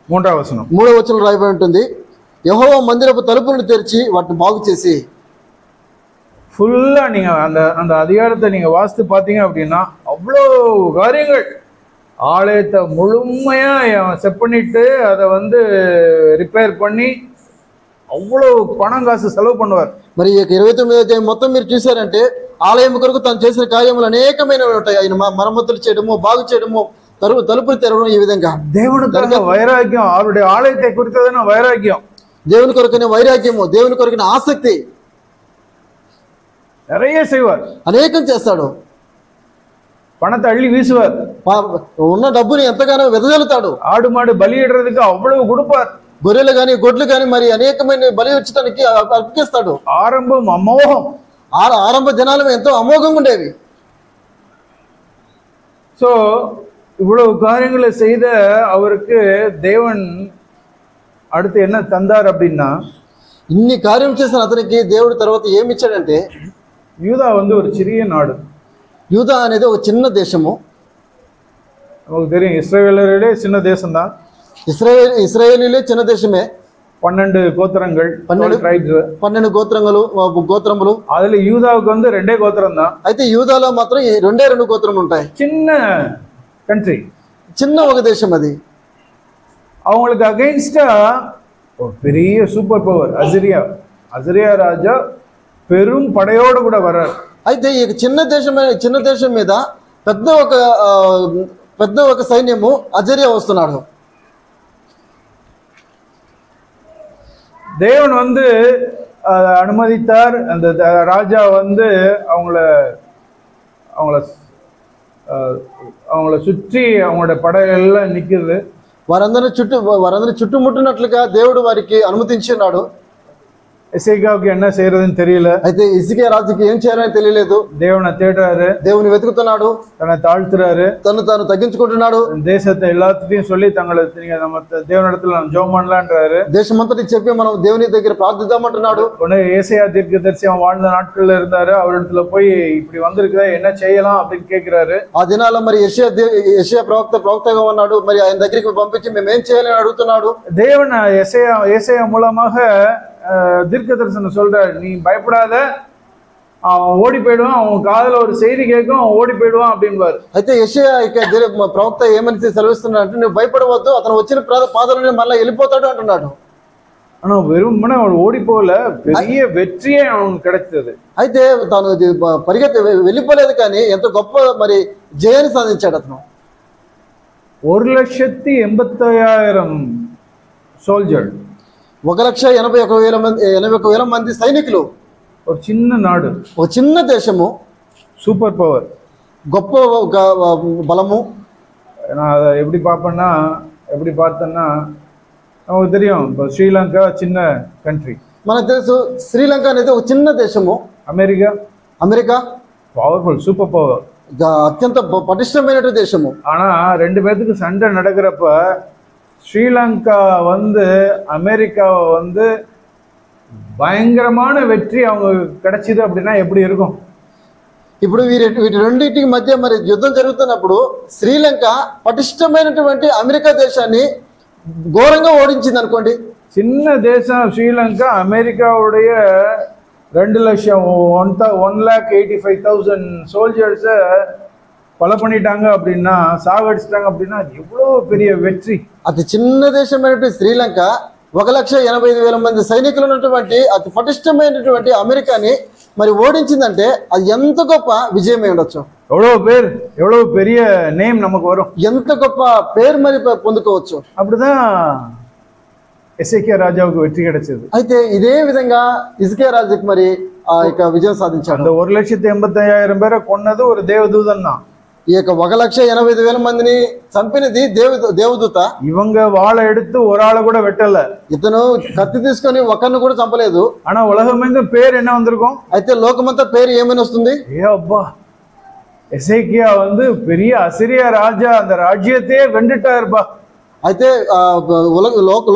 3వ వచనం 3వ వచనంలో రాయబడి ఉంటుంది, యెహోవా మందిరపు తలుపులను తెరిచి వాటిని బాగు చేసి. ஃபுல்லா நீங்க அந்த அதிகாரத்தை நீங்க வாசித்து பாத்தீங்க அப்படின்னா அவ்வளோ காரியங்கள். ஆலயத்தை முழுமையா செட் பண்ணிட்டு அதை வந்து రిపేర్ பண்ணி అవ్వలో పణం కాసు సెలవు பண்ணுவார். మరి 29వ అధ్యాయం మొత్తం మీరు చూసారంటే ఆలయం కొరకు తను చేసిన కార్యములు అనేకమైనవి ఉంటాయి. ఆయన మరమ్మతులు చేయడము, బాగు చేయడము, తలుపులు తెరవడం, ఈ విధంగా దేవుని వైరాగ్యం, அவருடைய ஆலயத்தை குறித்ததான వైరాగ్యం, దేవుని కొరకునే వైరాగ్యము, దేవుని కొరకునే ఆసక్తి நிறைய செய்வார். అనేకం చేస్తాడు. பணத்தை அள்ளி வீசுவார். ఉన్న డబ్బుని ఎంతగానో వెదజల్లుతాడు. ఆడు మాడు బలియిడறதுக்கு అவ்வளவு கொடுப்பார். గొర్రెలు గాని గొడ్లు గాని మరి అనేకమైన బలి వచ్చడానికి అర్పిస్తాడు. ఆరంభం అమోఘం. ఆరంభ దినాలు ఎంతో అమోఘంగా ఉండేవి. సో இவ்வளவு காரியங்களை செய்த அவருக்கு தேவன் அடுத்து என்ன தந்தார் அப்படின்னா, ఇన్ని కార్యం చేసిన అతనికి దేవుడు తర్వాత ఏమి ఇచ్చాడంటే, యూదా வந்து ஒரு சிறிய நாடு. యూదా అనేది ఒక చిన్న దేశము. நமக்கு தெரியும் இஸ்ரவேலரோட சின்ன தேசம் தான். ఇశ్రాయేలీలే చిన్న దేశమే. 12 గోత్రంகள், 12 గోత్రములు. அதுல யூதாவுக்கு வந்து 2 గోత్రం தான். అయితే యూదాలో మాత్రం 2 గోత్రములు ఉంటాయి. చిన్న కంట్రీ, చిన్న ఒక దేశం అది. அவங்களுக்கு அகைன்ஸ்டா ஒரு பெரிய சூப்பர் பவர் அசிரியா ராஜா பெரும் படையோடு கூட வர்றார். అయితే ఈ చిన్న దేశం మీద పెద్ద ఒక సైన్యము అజరియా వస్తున్నాడు. தேவன் வந்து அனுமதித்தார். அந்த ராஜா வந்து அவங்கள சுற்றி அவங்களோட படையெல்லாம் நிற்குது. వారందరినీ చుట్టుముట్టినట్లుగా దేవుడు వారికి అనుమతించినాడు. ఎసేకియాకి என்ன செய்யறதுன்னு தெரியல. అయితే ఇజికియా రాజుకి ఏం చేయాలని తెలియలేదు. దేవుని தேடுறாரு, దేవుని వెతుకుతున్నాడు, தன்னை தாழ்த்துறாரு, తాను తగ్గించుకుంటున్నాడు. தேசத்தை எல்லாத்தையும் சொல்லி நீங்க நம்ம தேவனிடத்துல நம்ம ஜெபம் பண்ணலான்றாரு. దేశమంతటి చెప్పి మనం దేవుని దగ్గర ప్రార్థిద్దామంటున్నాడు. உடனே ஏசாயா தீர்க்கதரிசி அவன் வாழ்ந்த நாட்கள்ல இருந்தாரு. அவரிடத்துல போய் இப்படி வந்திருக்குதா, என்ன செய்யலாம் அப்படின்னு கேட்கிறாரு. ఆ దినాల మరి యెషయా ప్రవక్తగా ఉన్నాడు. మరి ఆయన దగ్గరికి పంపించి మేము ఏం చేయాలని అడుగుతున్నాడు. தேவன் ஏசாயா மூலமாக தீர்க்க தரிசனம் சொல்றாரு, நீ பயப்படாத, அவன் ஓடி போயிடுவான், அவன் காதுல ஒரு செய்தி கேட்கும், அவன் ஓடி போயிடுவான் அப்படின்பாரு. అయితే యెషయా ప్రవక్త ఏమని సెలవిస్తున్నాడు అంటే, నువ్వు భయపడవద్దు, అతను వచ్చిన పాదాలని మళ్ళీ వెళ్ళిపోతాడు అంటున్నాడు. ஆனா வெறுமனே அவன் ஓடி போல, பெரிய வெற்றியே அவனுக்கு கிடைச்சது. అయితే తాను పరిగెత్తి వెళ్ళిపోలేదు, కానీ ఎంతో గొప్ప మరి జయాన్ని సాధించాడు అతను. 1,85,000 సోల్జర్, 1,81,000 మంది సైనికులు. ஒரு சின்ன நாடு, ఒక చిన్న దేశము, சூப்பர் பவர், గొప్ప బలము. நான் அதை எப்படி பார்த்தேன்னா நமக்கு தெரியும், இப்போ ஸ்ரீலங்கா சின்ன கண்ட்ரி, మనకు తెలుసు శ్రీలంక అనేది ఒక చిన్న దేశము. అమెరికా பவர்ஃபுல், சூப்பர் பவர், అత్యంత పటిష్టమైన దేశము. ஆனா 2 பேத்துக்கு சண்டை நடக்கிறப்ப ஸ்ரீலங்கா வந்து அமெரிக்காவை வந்து பயங்கரமான வெற்றி அவங்க கிடைச்சிது அப்படின்னா எப்படி இருக்கும்? ఇప్పుడు వీటి రెండింటికి మధ్య మరి యుద్ధం జరుగుతున్నప్పుడు శ్రీలంక పటిష్టమైనటువంటి అమెరికా దేశాన్ని ఘోరంగా ఓడించింది అనుకోండి. சின்ன தேசம் ஸ்ரீலங்கா அமெரிக்காவுடைய 1,85,000 சோல்ஜர்ஸை கொலை பண்ணிட்டாங்க அப்படின்னா, சாகடிச்சிட்டாங்க அப்படின்னா எவ்வளோ பெரிய வெற்றி. అతి చిన్న దేశమైనటువంటి శ్రీలంక 1,85,000 మంది సైనికులు ఉన్నటువంటి అతి పటిష్టమైనటువంటి అమెరికాని మరి ఓడించిందంటే అది ఎంత గొప్ప విజయమై ఉండొచ్చు. எவ்வளவு பெரிய நேம் நமக்கு வரும், ఎంత గొప్ప పేరు మరి పొందుకోవచ్చు. அப்படிதான் ఎసేకియా రాజాவுக்கு வெற்றி கிடைச்சது. అయితే ఇదే విధంగా హిజ్కియా రాజుకి మరి ఆ యొక్క విజయం సాధించాడు. அந்த 1,85,000 பேரை కొన్నது ஒரு தேவதூதன் தான். ఈ యొక్క 1,85,000 మందిని చంపినది దేవదూత. ఇవంగ వాళ எடுத்து ஒரு ஆளை கூட வெட்டல. ఇతను కత్తి తీసుకొని ఒకరిని కూడా చంపలేదు. ஆனா உலகமெங்கும் பேர் என்ன வந்திருக்கும்? అయితే లోకమంతా పేరు ఏమని వస్తుంది? ఏ అబ్బా, ఎసేకియా வந்து பெரிய అసిరియా రాజా, அந்த రాజ్యத்தையே వెండిட்டாருப்பா. అయితే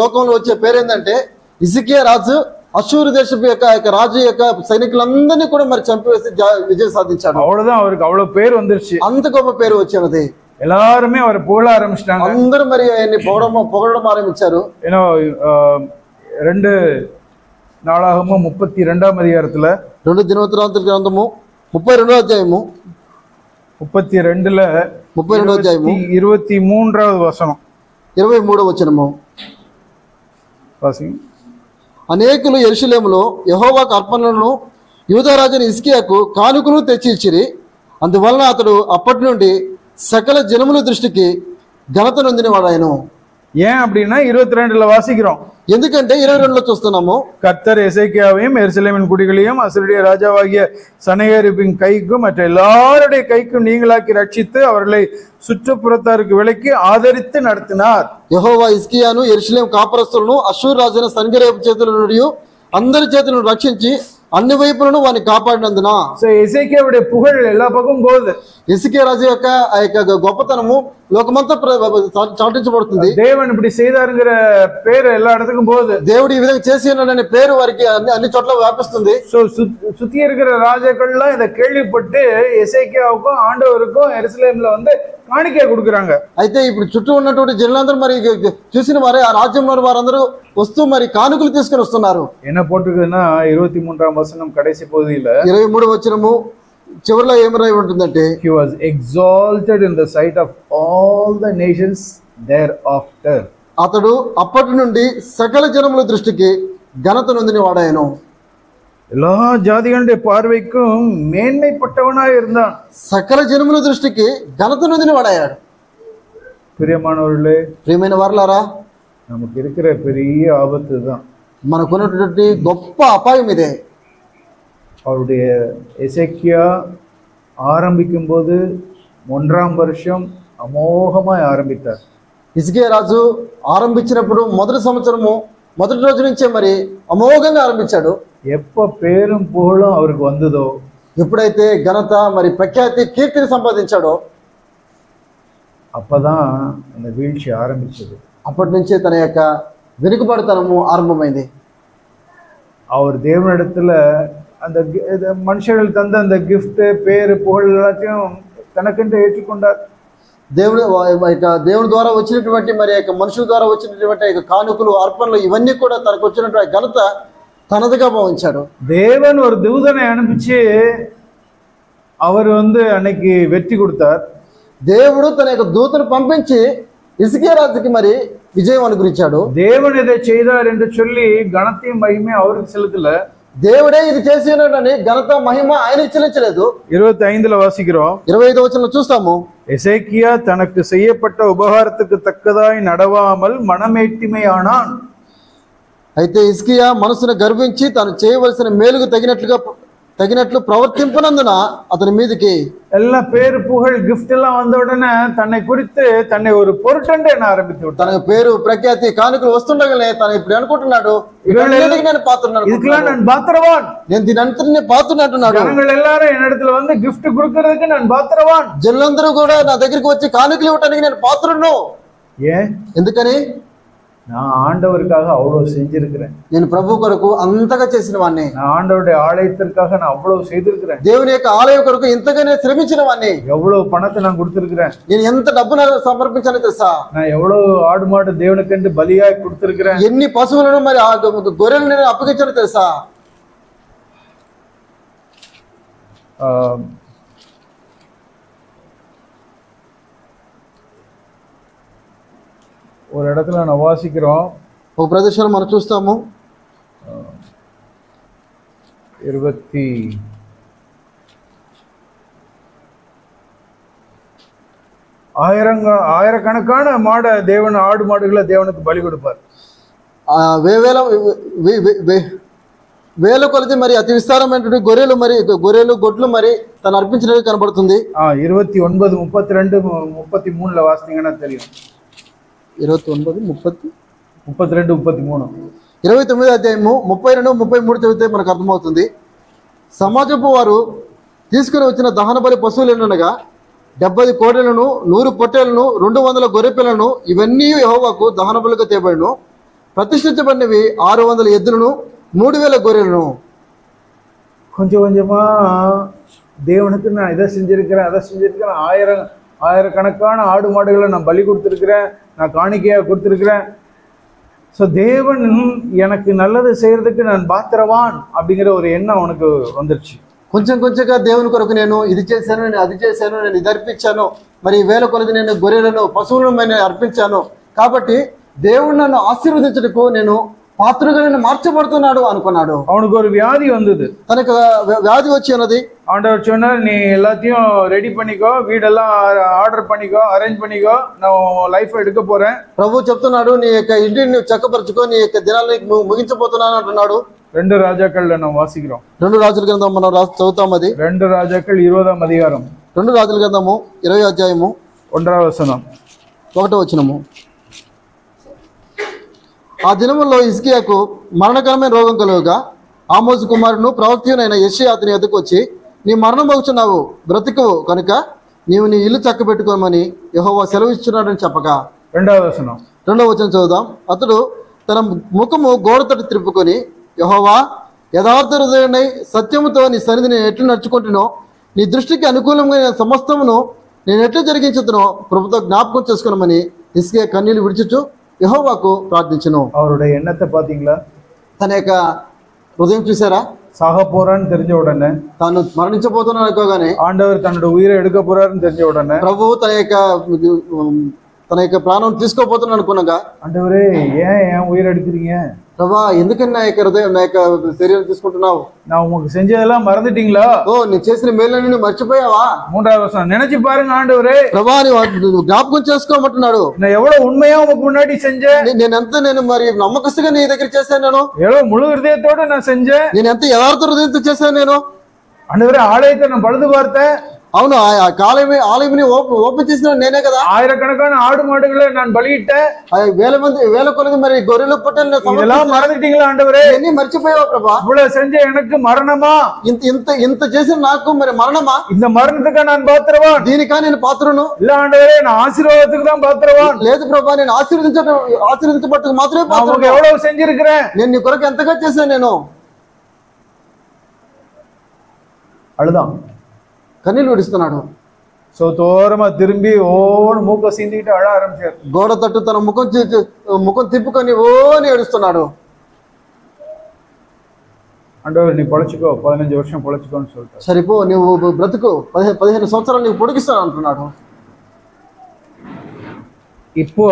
లోకంలో వచ్చే పేరు ఏంటంటే హిజ్కియా రాజు అశూరు దేశపు యొక్క రాజు యొక్క సైనికులందరినీ కూడా మరి చంపివేసి విజయం సాధించాడు. அவ்வளவுதான், அவருக்கு அவ்வளவு பேர் வந்துருச்சு. అంత గొప్ప పేరు వచ్చినది. எல்லாருமே அவரை புகழ ஆரம்பிச்சிட்டாங்க. అందరూ మరి ఆయన్ని పొగడడం ఆరంభించారు. ஏன்னா 2 நாளாகமம் 32ஆம் அதிகாரத்துல, 2 దినవృత్తాంతముల గ్రంథము 32వ అధ్యాయము 32 32వ అధ్యాయము 23వ వచనం 23వ వచనము. వాసింగ్. అనేకులు యెరూషలేములో యెహోవాకు అర్పణలను యూదారాజుని హిజ్కియాకు కానుకలు తెచ్చి ఇచ్చిరి. అందువలన అతడు అప్పటి నుండి సకల జనముల దృష్టికి ఘనత నొందిన వాడాయను. ஏன் அப்படின்னா 22ல வாசிக்கிறோம். ఎందుకంటే 22లో చూస్తున్నాము, கர்த்தர் எசேக்கியாவையும் எருசலேமின் குடிகளையும் அசீரிய ராஜாவாகிய சனகேரிபின் கைக்கும் மற்ற எல்லாருடைய கைக்கும் நீங்களாக்கி ரட்சித்து அவர்களை சுற்றுப்புறத்தாருக்கு விலக்கி ஆதரித்து நடத்தினார். యెహోవా హిజ్కియాను యెరూషలేము కాపురస్తులను అష్షూరు రాజైన సన్హెరీబు చేతుల నుండి అందరి చేతులను రక్షించి అన్ని వైపులను వారిని కాపాడినందున. సో ఎసేకియాவுடைய புகழ் எல்லா பக்கமும் போகுது. హిజ్కియా రాజు యొక్క ఆ యొక్క గొప్పతనము లోకమంతా చాటించబడుతుంది. தேவன் இப்படி செய்தாருங்கிற பேரு எல்லா இடத்துக்கும் போகுது. దేవుడు ఈ విధంగా చేసి ఉన్నాడనే పేరు వారికి అన్ని చోట్ల వ్యాపిస్తుంది. సో சுத்தி இருக்கிற ராஜாக்கள்லாம் இதை கேள்விப்பட்டு எசேக்கியாவுக்கும் ஆண்டவருக்கும் எருசலேம்ல வந்து காணிக்கை கொடுக்குறாங்க. అయితే ఇప్పుడు చుట్టూ ఉన్నటువంటి జనులందరూ మరి చూసిన వారే ఆ రాజ్యంలో వారందరూ వస్తూ మరి కానుకలు తీసుకుని వస్తున్నారు. என்ன போட்டிருக்குதுன்னா 23వ వచనం కடைசி పகுதியில 23వ వచనము చివరిలో ఏమి రాయి ఉంటుందంటే, he was exalted in the sight of all the nations thereafter. అతడు అప్పటి నుండి సకల జనముల దృష్టికి ఘనత నొందిన వాడాయను. எல்லா ஜாதிகளுடைய பார்வைக்கும் மேன்மைப்பட்டவனாய் இருந்தான். సకల జనముల దృష్టికి ఘనత నొందిన వాడాయాడు. பிரியமானவர்களே, ప్రియమైన వారలారా, நமக்கு இருக்கிற பெரிய ஆபத்து தான் మనకున్నటువంటి గొప్ప అపాయం ఇదే. அவருடைய எசேக்கியா ஆரம்பிக்கும் போது 1ஆம் வருஷம் அமோகமாய் ஆரம்பித்தார். హిజ్కియా రాజు ఆరంభించినప్పుడు మొదటి సంవత్సరము మొదటి రోజు నుంచే మరి అమోఘంగా ఆరంభించాడు. எப்ப பேரும் புகழும் அவருக்கு வந்ததோ, ఎప్పుడైతే ఘనత మరి ప్రఖ్యాతి కీర్తిని సంపాదించాడో அப்பதான் அந்த வீழ்ச்சி ஆரம்பிச்சது. అప్పటి నుంచే తన యొక్క వెనుకబడితనము ఆరంభమైంది. அவர் தேவனிடத்துல அந்த மனுஷர்கள் தந்த அந்த கிஃப்ட் பேரு புகழ் எல்லாத்தையும் தனக்கென்று ஏற்றுக்கொண்டார். దేవుడు దేవుని ద్వారా వచ్చినటువంటి మరి యొక్క మనుషుల ద్వారా వచ్చినటువంటి కానుకలు అర్పణలు ఇవన్నీ కూడా తనకు వచ్చినటువంటి ఘనత తనదిగా భావించాడు. தேவன் ஒரு தூதனை அனுப்பிச்சு அவர் வந்து அன்னைக்கு வெற்றி கொடுத்தார். దేవుడు తన యొక్క దూతను పంపించి హిజ్కియా రాజుకి మరి విజయం అనుగ్రహించాడు. தேவன் இதை செய்தார் என்று சொல்லி கனத்தையும் மகிமையும் அவருக்கு செலுத்தல. దేవుడే ఇది చేసి ఉన్నాడని ఘనత మహిమ ఆయన చెల్లించలేదు. 25ல வாசிக்கிறோம். 25వ వచనంలో చూస్తాము, எசேக்கியா தனக்கு செய்யப்பட்ட உபகாரத்துக்கு தக்கதாய் நடவாமல் மனமேட்டிமையானான். అయితే హిజ్కియా మనసును గర్వించి తాను చేయవలసిన మేలుకు తగినట్లు ప్రవర్తింపనందున అతని మీదకి எல்லா பேரு புகழ் கிஃப்ட் எல்லாம் வந்த உடனே தன்னை குறித்து தன்னை ஒரு பொருட்டென்று என்ன ஆரம்பித்து விட்டார். తన పేరు ప్రఖ్యాతి కానుకలు వస్తుండగానే తను ఇప్పుడు అనుకుంటున్నాడు, నేను పాత్రను, இதுக்கெல்லாம் நான் பாத்திரவான், నేను దీని అంతటిని పాత్రను అంటున్నాడు. ஜனங்கள் எல்லாரும் என்னிடத்துல வந்து கிஃப்ட் கொடுக்கறதுக்கு நான் பாத்திரவான். జనులందరూ కూడా నా దగ్గరికి వచ్చి కానుకలు ఇవ్వడానికి నేను పాత్రను. ஏன்? ఎందుకని? நான் ஆண்டவருக்காக அவ்வளவு செஞ்சிருக்கிறேன். నేను ప్రభు కొరకు అంతగా చేసిన వాడిని. நான் ஆண்டவருடைய ஆலயத்திற்காக நான் அவ்வளவு செய்திருக்கிறேன். దేవుని యొక్క ఆలయం కొరకు ఇంతగానే శ్రమించిన వాడిని. எவ்வளவு பணத்தை நான் கொடுத்திருக்கிறேன். నేను ఎంత డబ్బును సమర్పించానో తెలుసా? நான் எவ்வளவு ఆడు மாடு దేవునికంటే బలియాய் கொடுத்திருக்கிறேன். ఎన్ని పశువులను మరి ఆ గొర్రెలను నేను అప్పగించానో తెలుసా? ஒரு இடத்துல நான் வாசிக்கிறோம். ఒక ప్రదేశంలో మనం చూస్తాము, 1000கணக்கான தேவன் ஆடு மாடுகளை தேவனுக்கு பலி கொடுப்பார். వేల కొలది మరి అతి విస్తారమైనటువంటి గొర్రెలు గొడ్లు మరి తను అర్పించినట్టు కనబడుతుంది. 29, 32, 33 వాస్తవంగా తెలియదు. 29, 32, 33. 29వ అధ్యాయము 32, 33 చదివితే మనకు అర్థమవుతుంది. సమాజపు వారు తీసుకుని వచ్చిన దహన బలి పశువులు ఎన్ననగా 70 కోడెలను, 100 పొట్టేలను, 200 గొర్రెపిల్లను, ఇవన్నీ యెహోవాకు దహన బలుగా తేబడిను. ప్రతిష్ఠించబడినవి 600 ఎద్దులను, 3000 గొర్రెలను. கொஞ்சம் கொஞ்சமா தேவனுக்கு நான் இதை செஞ்சிருக்கிறேன், அதை செஞ்சிருக்கிறேன், ஆயிரக்கணக்கான ஆடு மாடுகளை நான் பலி கொடுத்துருக்கிறேன், நான் காணிக்கையாக கொடுத்துருக்கிறேன். ஸோ தேவன் எனக்கு நல்லது செய்யறதுக்கு நான் பாத்திரவான் அப்படிங்கிற ஒரு எண்ணம் அவனுக்கு வந்துருச்சு. కొంచెం కొంచెంగా దేవుని కొరకు నేను ఇది చేశాను, నేను అది చేశాను, నేను ఇది అర్పించాను, మరి వేల కొలది నేను గొర్రెలను పశువులను నేను అర్పించాను, కాబట్టి దేవుడు నన్ను ఆశీర్వదించటకు నేను పాత్రగా నేను మార్చబడుతున్నాడు అనుకున్నాడు. அவனுக்கு ஒரு வியாதி வந்தது. తనకు వ్యాధి వచ్చి ఉన్నది. ஆண்டவர் சொன்னார், நீ எல்லாத்தையும் ரெடி பண்ணிக்கோ, வீடெல்லாம் ஆர்டர் பண்ணிக்கோ, அரேஞ்ச் பண்ணிக்கோ, நான் லைஃப் எடுக்க போறேன். ప్రభు చెప్తున్నాడు, నీ యొక్క ఇంటిని నువ్వు చక్కపరచుకో, నీ యొక్క దినాలను ముగించబోతున్నాను అంటున్నాడు. 2 రాజాக்கள்ல நம்ம వాసిக்கிறோం. 2 రాజుల గ్రంథం మనం చదువుతాం. అది 2 రాజాக்கள் 20వ అధికారం. 2 రాజుల గ్రంథము 20వ అధ్యాయము 1వ వచనం. 1వ వచనము. ఆ దినముల్లో హిజ్కియాకు మరణకరమైన రోగం కలుగగా ఆమోజు కుమారుడు ప్రవక్తయైన యెషయా అతని ఎదుకు వచ్చి, నీ మరణం అవుచున్నావు, బ్రతుకువు కనుక నీవు నీ ఇల్లు చక్కబెట్టుకోమని యెహోవా సెలవిస్తున్నాడని చెప్పగా 2వ వచనం. 2వ వచనం చదువుదాం. అతడు తన ముఖము గోడ తట్టు త్రిప్పుకొని, యెహోవా, యథార్థ హృదయుడై సత్యముతో నీ సన్నిధి నేను ఎట్లు నడుచుకుంటునో, నీ దృష్టికి అనుకూలంగా నేను సమస్తమును నేను ఎట్లు జరిగించుతునో ప్రభుతో జ్ఞాపకం చేసుకున్నామని హిజ్కియా కన్నీళ్లు విడిచుచు యెహోవాకు ప్రార్థించును. அவருடைய எண்ணத்தை பாத்தீங்களா? తన యొక్క హృదయం చూసారా? சாக போறான்னு தெரிஞ்ச உடனே, తాను మరణించబోతున్నాను అనుకోగానే, ஆண்டவர் தன்னோட உயிரை எடுக்க போறாருன்னு தெரிஞ்ச உடனே, ప్రభు తన యొక్క ప్రాణం తీసుకోపోతున్నాను అనుకున్నాగా, ஆண்டவரே ஏன் உயிரை எடுக்கிறீங்க? ప్రభా, ఎందుకని నా యొక్క హృదయం, నా యొక్క శరీరం తీసుకుంటున్నావు? நான் உங்களுக்கு செஞ்சதெல்லாம் மறந்துட்டீங்களா? ఓ, నీ చేసిన మేలని నువ్వు మర్చిపోయావా? 3వ వచనం. நினைச்சு பாருங்க ஆண்டவரே, ప్రభా, నువ్వు జ్ఞాపకం చేసుకోమంటున్నాడు. நான் எவ்வளவு உண்மையா உங்களுக்கு முன்னாடி செஞ்சேன், నేను మరి నమ్మకస్తుగా నీ దగ్గర చేశాను, నేను எவ்வளவு முழு హృదயத்தோட நான் செஞ்சேன், నేను ఎంత యథార్థ హృదయంతో చేశాను నేను. ஆண்டவரே, ஆலயத்தை நான் பழுது பார்த்தேன். అవును, ఆలయంని ఓపెన్ చేసిన నేనే కదా. ஆயிரக்கணக்கான ஆடு மாடுகளை நான் பலியிட்டேன். వేల కొలది మరి గొర్రెల పొట్టేలు இதெல்லாம் మறந்துட்டீங்களா ஆண்டவரே? ఎన్ని మర్చిపోయావా ప్రభా? இவ்வளவு செஞ்ச எனக்கு மரணமா? ఇంత చేసిన నాకు మరి మరణమా? இந்த మరణத்துக்கு நான் பாத்திரவான்? దీనికా నేను పాత్రను? இல்ல ఆండవరే, நான் ఆశీర్వాదத்துக்கு தான் பாத்திரவான். లేదు ప్రభా, నేను ఆశీర్వదించబట్టుకు మాత్రమే நான் పాత్రను. உங்களுக்கு எவ்வளவு செஞ்சிருக்கிறேன்? నేను నీ కొరకు ఎంతగా చేశాను నేను. அழுதான், కన్నీళ్ళు విడుస్తున్నాడు. సో தோரமா திரும்பி ஓன்னு மூக்க சீந்திக்கிட்டு அழ ஆரம்பிச்சார். గోడ తట్టు తన ముఖం తిప్పుకొని ఓ అని ఏడుస్తున్నాడు. ஆண்டவர், நீ பொழைச்சிக்கோ, 15 வருஷம் பொழைச்சிக்கோன்னு சொல்லிட்டார். సరిపో, నువ్వు బ్రతుకు, 15 సంవత్సరాలు నీకు పొడిగిస్తాను అంటున్నాడు. இப்போ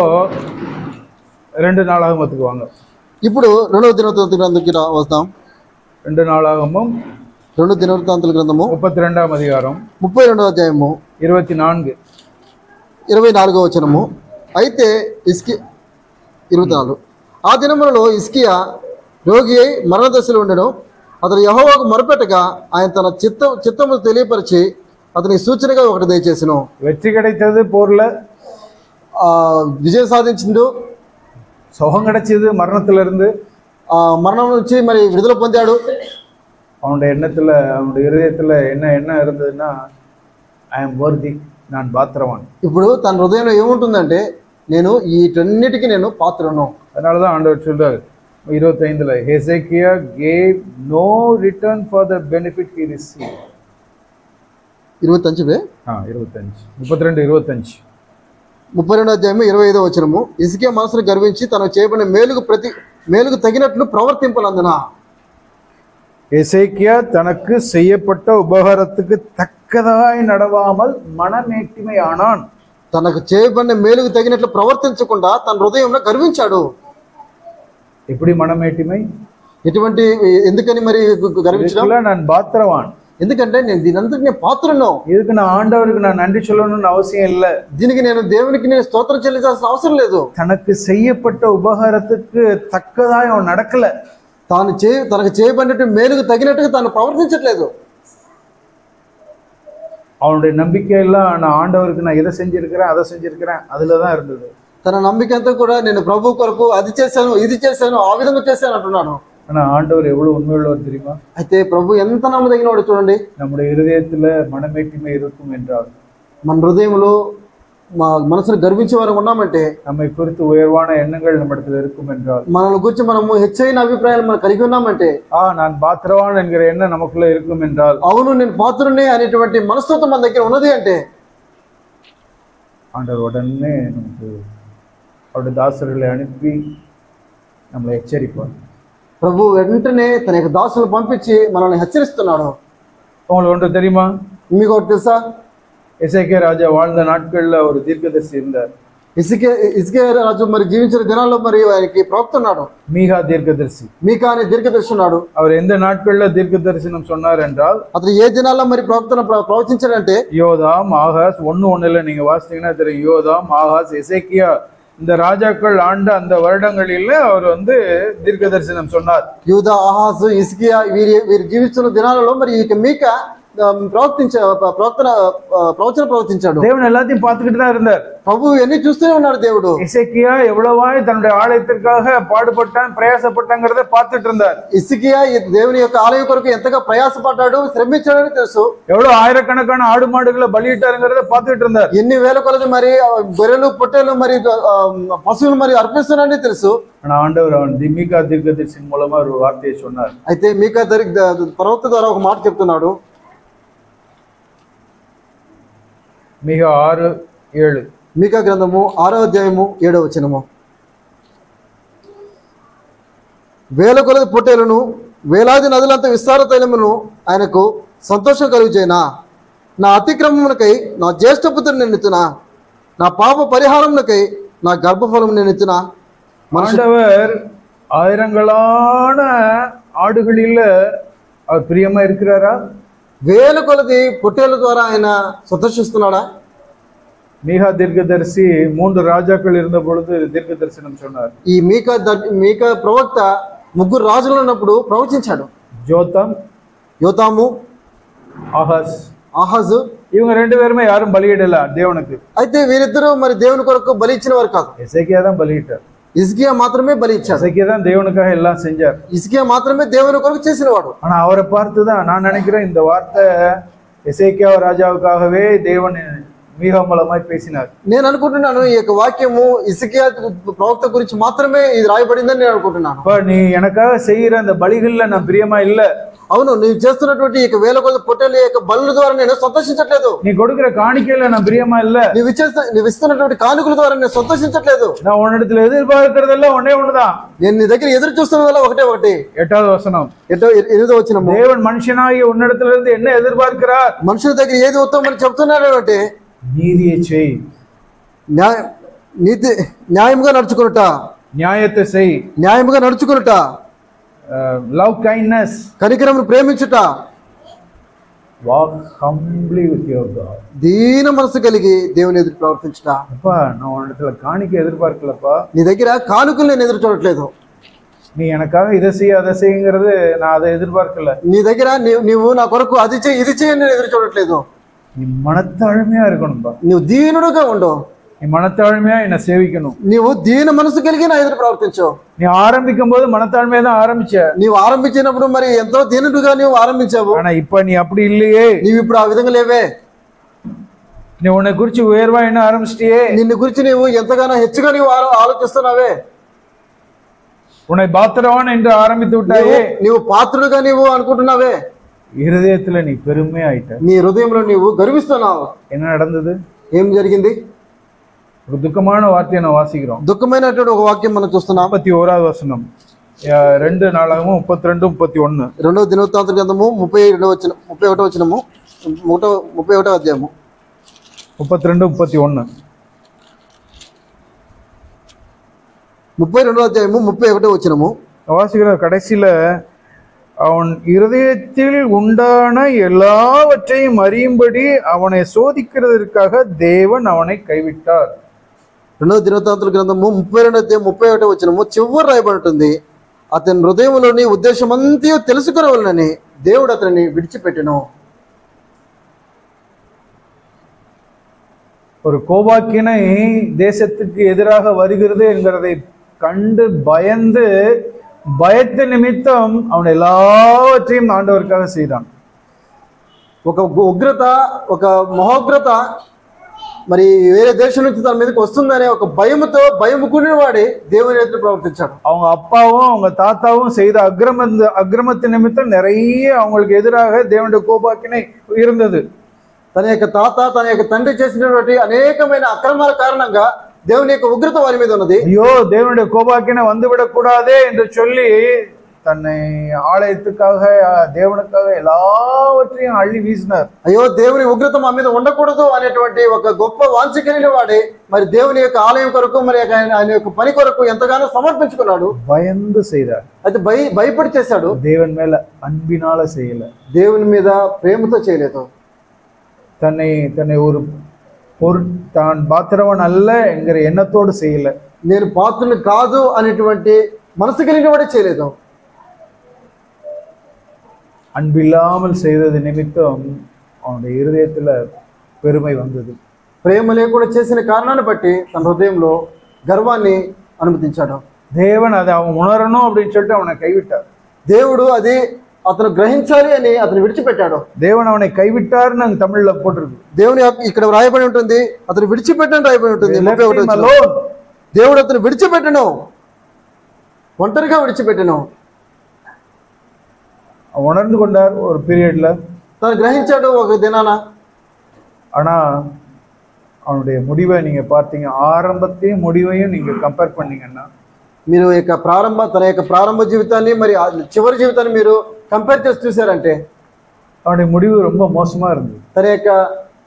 2 நாளாகமத்துக்கு வாங்க. ఇప్పుడు 2వ దినవృత్తాంత గ్రంథంకి వస్తాం. 2 నాளாகமம் 2 దినవృత్తాంతల గ్రంథము 32వ అధికారం 32వ అధ్యాయము 24 24వ వచనము. అయితే 24 ఆ దినములలో హిజ్కియా రోగి అయి మరణ దశలో ఉండెను. అతను యెహోవాకు మొరపెట్టగా ఆయన తన చిత్తము తెలియపరిచి అతనికి సూచనగా ఒకటి దయచేసెను. வெற்றி கிடைத்தது, போர்ல విజయం సాధించిండు, சுகம் கிடைச்சது, மரணத்துல இருந்து మరణం నుంచి మరి విడుదల పొందాడు. அவனுடைய எண்ணத்துல, அவனுடைய இருதயத்துல என்ன இருந்ததுன்னா, ஐ எம் worthy, நான் பாத்திரவான். ఇప్పుడు తన హృదయంలో ఏముంటుందంటే, నేను వీటన్నిటికీ నేను పాత్రను. அதனாலதான் ஆண்டவர் சொல்றாரு 25ல, Hezekiah gave no return for the benefit he received. 25 32 అధ్యాయము 25వ వచనము. హిజ్కియా మనసును గర్వించి తనకు చేయబడిన మేలుకు తగినట్లు ప్రవర్తింపనందున. எசேக்கியா தனக்கு செய்யப்பட்ட உபகாரத்துக்கு தக்கதாய் நடவாமல் மனமேட்டிமை ஆனான். తనకు చేయబడిన మేలుకు తగినట్లు ప్రవర్తించకుండా తన హృదయంలో గర్వించాడు. எப்படி மனமேட்டிமை? ఎటువంటి, ఎందుకని మరి గర్వించడం? நான் பாத்திரவான், ఎందుకంటే నేను దీనంతటి నేను పాత్రను. இதுக்கு நான் ఆండవருக்கு நான் నన్ను சொல்லணும்னு அவசியம் இல்லை. దీనికి నేను దేవునికి నేను స్తోత్రం చెల్లించాల్సిన అవసరం లేదు. தனக்கு செய்யப்பட்ட உபகாரத்துக்கு தக்கதாய் அவன் நடக்கல. తనకు చేయబడినట్టు మేలుకు తగినట్టుగా తాను ప్రవర్తించట్లేదు. அவனுடைய நம்பிக்கை எல்லாம் நான் ஆண்டவருக்கு நான் இதை செஞ்சிருக்கிறேன், அதை செஞ்சிருக்கிறேன், அதுலதான் இருந்தது. తన నమ్మిక అంతా కూడా నేను ప్రభు కొరకు అది చేశాను, ఇది చేశాను, ఆ విధంగా చేశాను అంటున్నాను. ஆனா ஆண்டவர் எவ்வளவு உண்மையுள்ளவர் தெரியுமா? అయితే ప్రభు ఎంత నమ్మదగిన వాడు చూడండి. நம்முடைய இருதயத்துல மனமேட்டிமை இருக்கும் என்றால், మన హృదయంలో మనసును గర్వించే వారు ఉన్నామంటే, நம்மை குறித்து உயர்வான எண்ணங்கள் நம்ம இடத்துல இருக்கும் என்றால், మనల్ని గురించి మనము హెచ్చైన అభిప్రాయాలు మనం కలిగి ఉన్నామంటే, நான் பாத்திரவான் என்கிற எண்ணம் நமக்குள்ள இருக்கும் என்றால், అవును నేను పాత్రునే అనేటువంటి మనస్తత్వం మన దగ్గర ఉన్నది అంటే, ஆண்டவர் உடனே நமக்கு அவருடைய தாசர்களை அனுப்பி நம்மளை எச்சரிப்பார். ప్రభు వెంటనే తన యొక్క దాసులను పంపించి మనల్ని హెచ్చరిస్తున్నాడు. உங்களுக்கு ஒன்று தெரியுமா? మీకు ఒకటి తెలుసా? எசேக்கியா ராஜா வாழ்ந்த நாட்கள்ல ஒரு தீர்க்கதரிசி இருந்தார். ఇస్కే రాజు మరి జీవించిన దినాల్లో మరి వారికి ప్రవక్త ఉన్నాడు, மீகா தீர்க்கதரிசி. మీకా అనే దీర్ఘదర్శి ఉన్నాడు. அவர் எந்த நாட்கள்ல தீர்க்க தரிசனம் சொன்னார் என்றால், అతను ఏ దినాల్లో మరి ప్రవచించాడంటే யோதாம், ஆகாஸ், 1:1 நீங்க வாசித்தீங்கன்னா தெரியும். யோதாம், ஆகாஸ், எசேக்கியா இந்த ராஜாக்கள் ஆண்ட அந்த வருடங்களில் அவர் தீர்க்க தரிசனம் சொன்னார். యూదా, ఆహాజు, హిజ్కియా వీరి జీవిస్తున్న దినాలలో మరి మీకా ప్రవచన ప్రవర్తించాడు. தேவன் எல்லாத்தையும் பார்த்துக்கிட்டு தான் இருந்தார். ప్రభు ఎన్ని చూస్తూనే ఉన్నాడు దేవుడు. எசேக்கியா எவ்வளவாய் தன்னுடைய ஆலயத்திற்காக பாடுபட்டான், பிரயாசப்பட்டாங்கிறத பார்த்துட்டு இருந்தார். హిజ్కియా దేవుని యొక్క ఆలయం కొరకు ఎంతగా ప్రయాసపడ్డాడు, శ్రమించాడని తెలుసు. எவ்வளவு ஆயிரக்கணக்கான ஆடு மாடுகளை பலியிட்டாருங்கிறத பார்த்துட்டு இருந்தார். ఎన్ని వేల కొలది మరి గొర్రెలు, పొట్టేలు మరి పశువులు మరి అర్పిస్తున్నాడని తెలుసు. ஆனா ஆண்டவர் மீகா தீர்க்கதரிசியின் மூலமா ஒரு வார்த்தையை சொன்னார். అయితే మీకా ప్రవక్త ద్వారా ఒక మాట చెప్తున్నాడు. మీకా 6:7. మీకా గ్రంథము 6వ అధ్యాయము 7వ వచనము. వేల కొలది పొట్టేలను, వేలాది నదులంత విస్తార తైలమును ఆయనకు సంతోషం కలుగుచేనా? నా అతిక్రమమునకై నా జ్యేష్ఠపుత్రుని నిన్నెత్తునా? నా పాప పరిహారమునకై నా గర్భఫలం నిన్నెత్తునా? ஆண்டவர் ஆயிரங்களான ஆடுகளில் அவர் பிரியமா இருக்கிறாரா? వేల కొలది పొట్టేల ద్వారా ఆయన సంతోషిస్తున్నాడా? மீகா தீர்க்கதரிசி 3 ராஜாக்கள் இருந்த பொழுது தீர்க்க தரிசனம் சொன்னார். ఈ మీకా ప్రవక్త 3 రాజులు ఉన్నప్పుడు ప్రవచించాడు. యోతాము, ఆహాజు, இவங்க 2 பேருமே யாரும் பலியிடல தேவனுக்கு. అయితే వీరిద్దరూ మరి దేవుని కొరకు బలి ఇచ్చిన వారు కాదు. எசேக்கியா தான் பலியிட்டார். హిజ్కియా మాత్రమే బలి ఇచ్చాడు. எசேக்கியா தான் தேவனுக்காக எல்லாம் செஞ்சார். హిజ్కియా మాత్రమే దేవుని కొరకు చేసినవాడు. ஆனா அவரை பார்த்து தான் நான் நினைக்கிறேன் இந்த வார்த்தை எசேக்கியா ராஜாவுக்காகவே தேவன் மீகா மூலமாய் பேசினார். నేను అనుకుంటున్నాను ఈ యొక్క వాక్యము హిజ్కియా ప్రవక్త గురించి మాత్రమే ఇది రాయబడిందని నేను అనుకుంటున్నాను. நீ எனக்காக செய்யற அந்த பலிகள்ல நான் பிரியமா இல்ல. అవును, నీవు చేస్తున్నటువంటి ఈ వేల కొలది పొట్టేల యొక్క బలుల ద్వారా నేను సంతోషించట్లేదు. நீ கொடுக்கிற కాணிக்கையில நான் பிரியமா இல்ல. నీవు ఇస్తున్నటువంటి కానుకల ద్వారా నేను సంతోషించట్లేదు. நான் உன்னிடத்துல எதிர்பார்க்கிறதெல்லாம் ஒன்னே ஒண்ணுதான். నేను నీ దగ్గర ఎదురు చూస్తున్నదల్లా ఒకటే. 8వ వచనం. 8వ వచనము. தேவன் மனுஷனாகிய உன்னிடத்துல இருந்து என்ன எதிர்பார்க்கிறார்? మనుషుల దగ్గర ఏది ఉత్తమని చెప్తున్నాడు అంటే நீதியை செய், న్యాయంగా నడుచుకునుట, న్యాయத்தை செய், న్యాయంగా నడుచుకునుట, లవ్ కైండ్నెస్, కనికరమును ప్రేమించుట, walk humbly with your God, దీన మనసు కలిగి దేవుని ఎదురు ప్రవర్తించుట. அப்பா நான் உன்னிடத்துல காணிக்க எதிர்பார்க்கலப்பா. నీ దగ్గర కానుకలు నేను ఎదురు చూడట్లేదు. நீ எனக்காக இதை செய்ய அதை செய்யுங்கிறது நான் அதை எதிர்பார்க்கல. నీ దగ్గర నీవు నా కొరకు అది చేయి ఇది చేయి నేను ఎదురు చూడట్లేదు. நீ மனத்தாழ்மையா இருக்கணும்பா. నువ్వు దీనుడుగా ఉండు. நீ மனத்தாழ்மையா என்ன சேவிக்கணும். నీవు దీన మనసు కలిగి నా ఎదురు ప్రవర్తించు. நீ ஆரம்பிக்கும் போது மனத்தாழ்மையா தான் ஆரம்பிச்ச. నీవు ఆరంభించినప్పుడు మరి ఎంతో దీనుడుగా నీవు ఆరంభించావు. ஆனா இப்ப நீ அப்படி இல்லையே. నీవు ఇప్పుడు ఆ విధంగా లేవే. நீ உன்னை குறிச்சு உயர்வா என்ன ஆரம்பிச்சிட்டியே. నిన్ను గురించి నీవు ఎంతగానో హెచ్చుగా నీవు ఆలోచిస్తున్నావే. உன்னை பாத்திரவான் என்று ஆரம்பித்து விட்டாயே. నీవు పాత్రుడుగా నీవు అనుకుంటున్నావే. இருதயத்துல நீ பெருமையா ஆயிட்ட. నీ హృదయంలో నీవు గర్విస్తున్నావు. என்ன நடந்தது? ఏం జరిగింది? ஒரு துக்கமான வார்த்தையை நான் வாசிக்கிறோம். దుఃఖమైనటువంటి ఒక వాక్యం మనం చూస్తున్నాం. 31వ వచనం. 2 నాలుగు 32 31. 2వ దినవృత్తాంత గ్రంథము 31వ వచనము 31వ అధ్యాయము 32 31. 32వ అధ్యాయము 31వ వచనము வாசிக்கிற கடைசியில அவன் இருதயத்தில் உண்டான எல்லாவற்றையும் அறியும்படி அவனை சோதிக்கிறதற்காக தேவன் அவனை கைவிட்டார். 2వ దినవృత్తాంతుల గ్రంథము 32వ అధ్యాయం 31వ వచనము చివరి రాయబడుతుంది, అతని హృదయంలోని ఉద్దేశమంతా తెలుసుకునవలనని దేవుడు అతనిని విడిచిపెట్టెను. ஒரு கோபாக்கினை தேசத்துக்கு எதிராக வருகிறது என்கிறதை கண்டு பயந்து பயத்த நிமித்தம் அவன் எல்லாவற்றையும் ஆண்டவருக்காக செய்தான். ఒక ఉగ్రత, ఒక మహోగ్రత మరి వేరే దేశం నుంచి తన మీదకి వస్తుందనే ఒక భయము కూడిన వాడి దేవుని ఎదురు ప్రవర్తించాడు. அவங்க அப்பாவும் அவங்க தாத்தாவும் செய்த அக்கிரமத்தின் நிமித்தம் நிறைய அவங்களுக்கு எதிராக தேவனுடைய கோபாக்கினை இருந்தது. తన యొక్క తాత, తన యొక్క తండ్రి చేసినటువంటి అనేకమైన అక్రమాల కారణంగా దేవుని యొక్క ఉగ్రత వారి మీద ఉన్నది. ஐயோ தேவனுடைய கோபாக்கினை வந்துவிடக் கூடாதே என்று சொல்லி தன்னை ஆலயத்துக்காக தேவனுக்காக எல்லாவற்றையும் అள்ளి వీసినారు. అయ్యో దేవుని ఉగ్రత మా మీద ఉండకూడదు అనేటువంటి ఒక గొప్ప వాంఛ కలిగిన వాడే మరి దేవుని యొక్క ఆలయం కొరకు మరి ఆయన యొక్క పని కొరకు ఎంతగానో సమర్పించుకున్నాడు. பயந்து செய்தார். అయితే భయపడి చేశాడు. தேவன் மேல அன்பினால செய்யல. దేవుని మీద ప్రేమతో చేయలేదు. தன்னை ஒரு தான் பாத்திரவன் அல்ல என்கிற எண்ணத்தோடு செய்யல. నేను పాత్రను కాదు అనేటువంటి మనసు కలిగిన వాడే చేయలేదు. அன்பில்லாமல் செய்தது நிமித்தம் அவனுடைய இருதயத்துல பெருமை வந்தது. ప్రేమ లేకుండా చేసిన కారణాన్ని బట్టి తన హృదయంలో గర్వాన్ని అనుమతించాడు. தேவன் அதை அவன் உணரணும் அப்படின்னு சொல்லிட்டு அவனை கைவிட்டார். దేవుడు అది అతను గ్రహించాలి అని అతను విడిచిపెట్టాడు. தேவன் அவனை கைவிட்டார்னு அங்க தமிழ்ல போட்டிருக்கு. దేవుని ఇక్కడ రాయబడి ఉంటుంది, అతను విడిచిపెట్టని రాయబడి ఉంటుంది. దేవుడు అతను విడిచిపెట్టను, ఒంటరిగా విడిచిపెట్టను. உணர்ந்து கொண்டார் ஒரு பீரியட்ல, తను గ్రహించాడు ఒక దినాన. ஆனா அவனுடைய முடிவை நீங்க பார்த்தீங்க, ஆரம்பத்தையும் முடிவையும் நீங்க கம்பேர் பண்ணீங்கன்னா, మీరు తన యొక్క ప్రారంభ జీవితాన్ని మరి చివరి జీవితాన్ని మీరు కంపేర్ చేసి చూసారంటే அவனுடைய முடிவு ரொம்ப மோசமா இருந்தது. తన యొక్క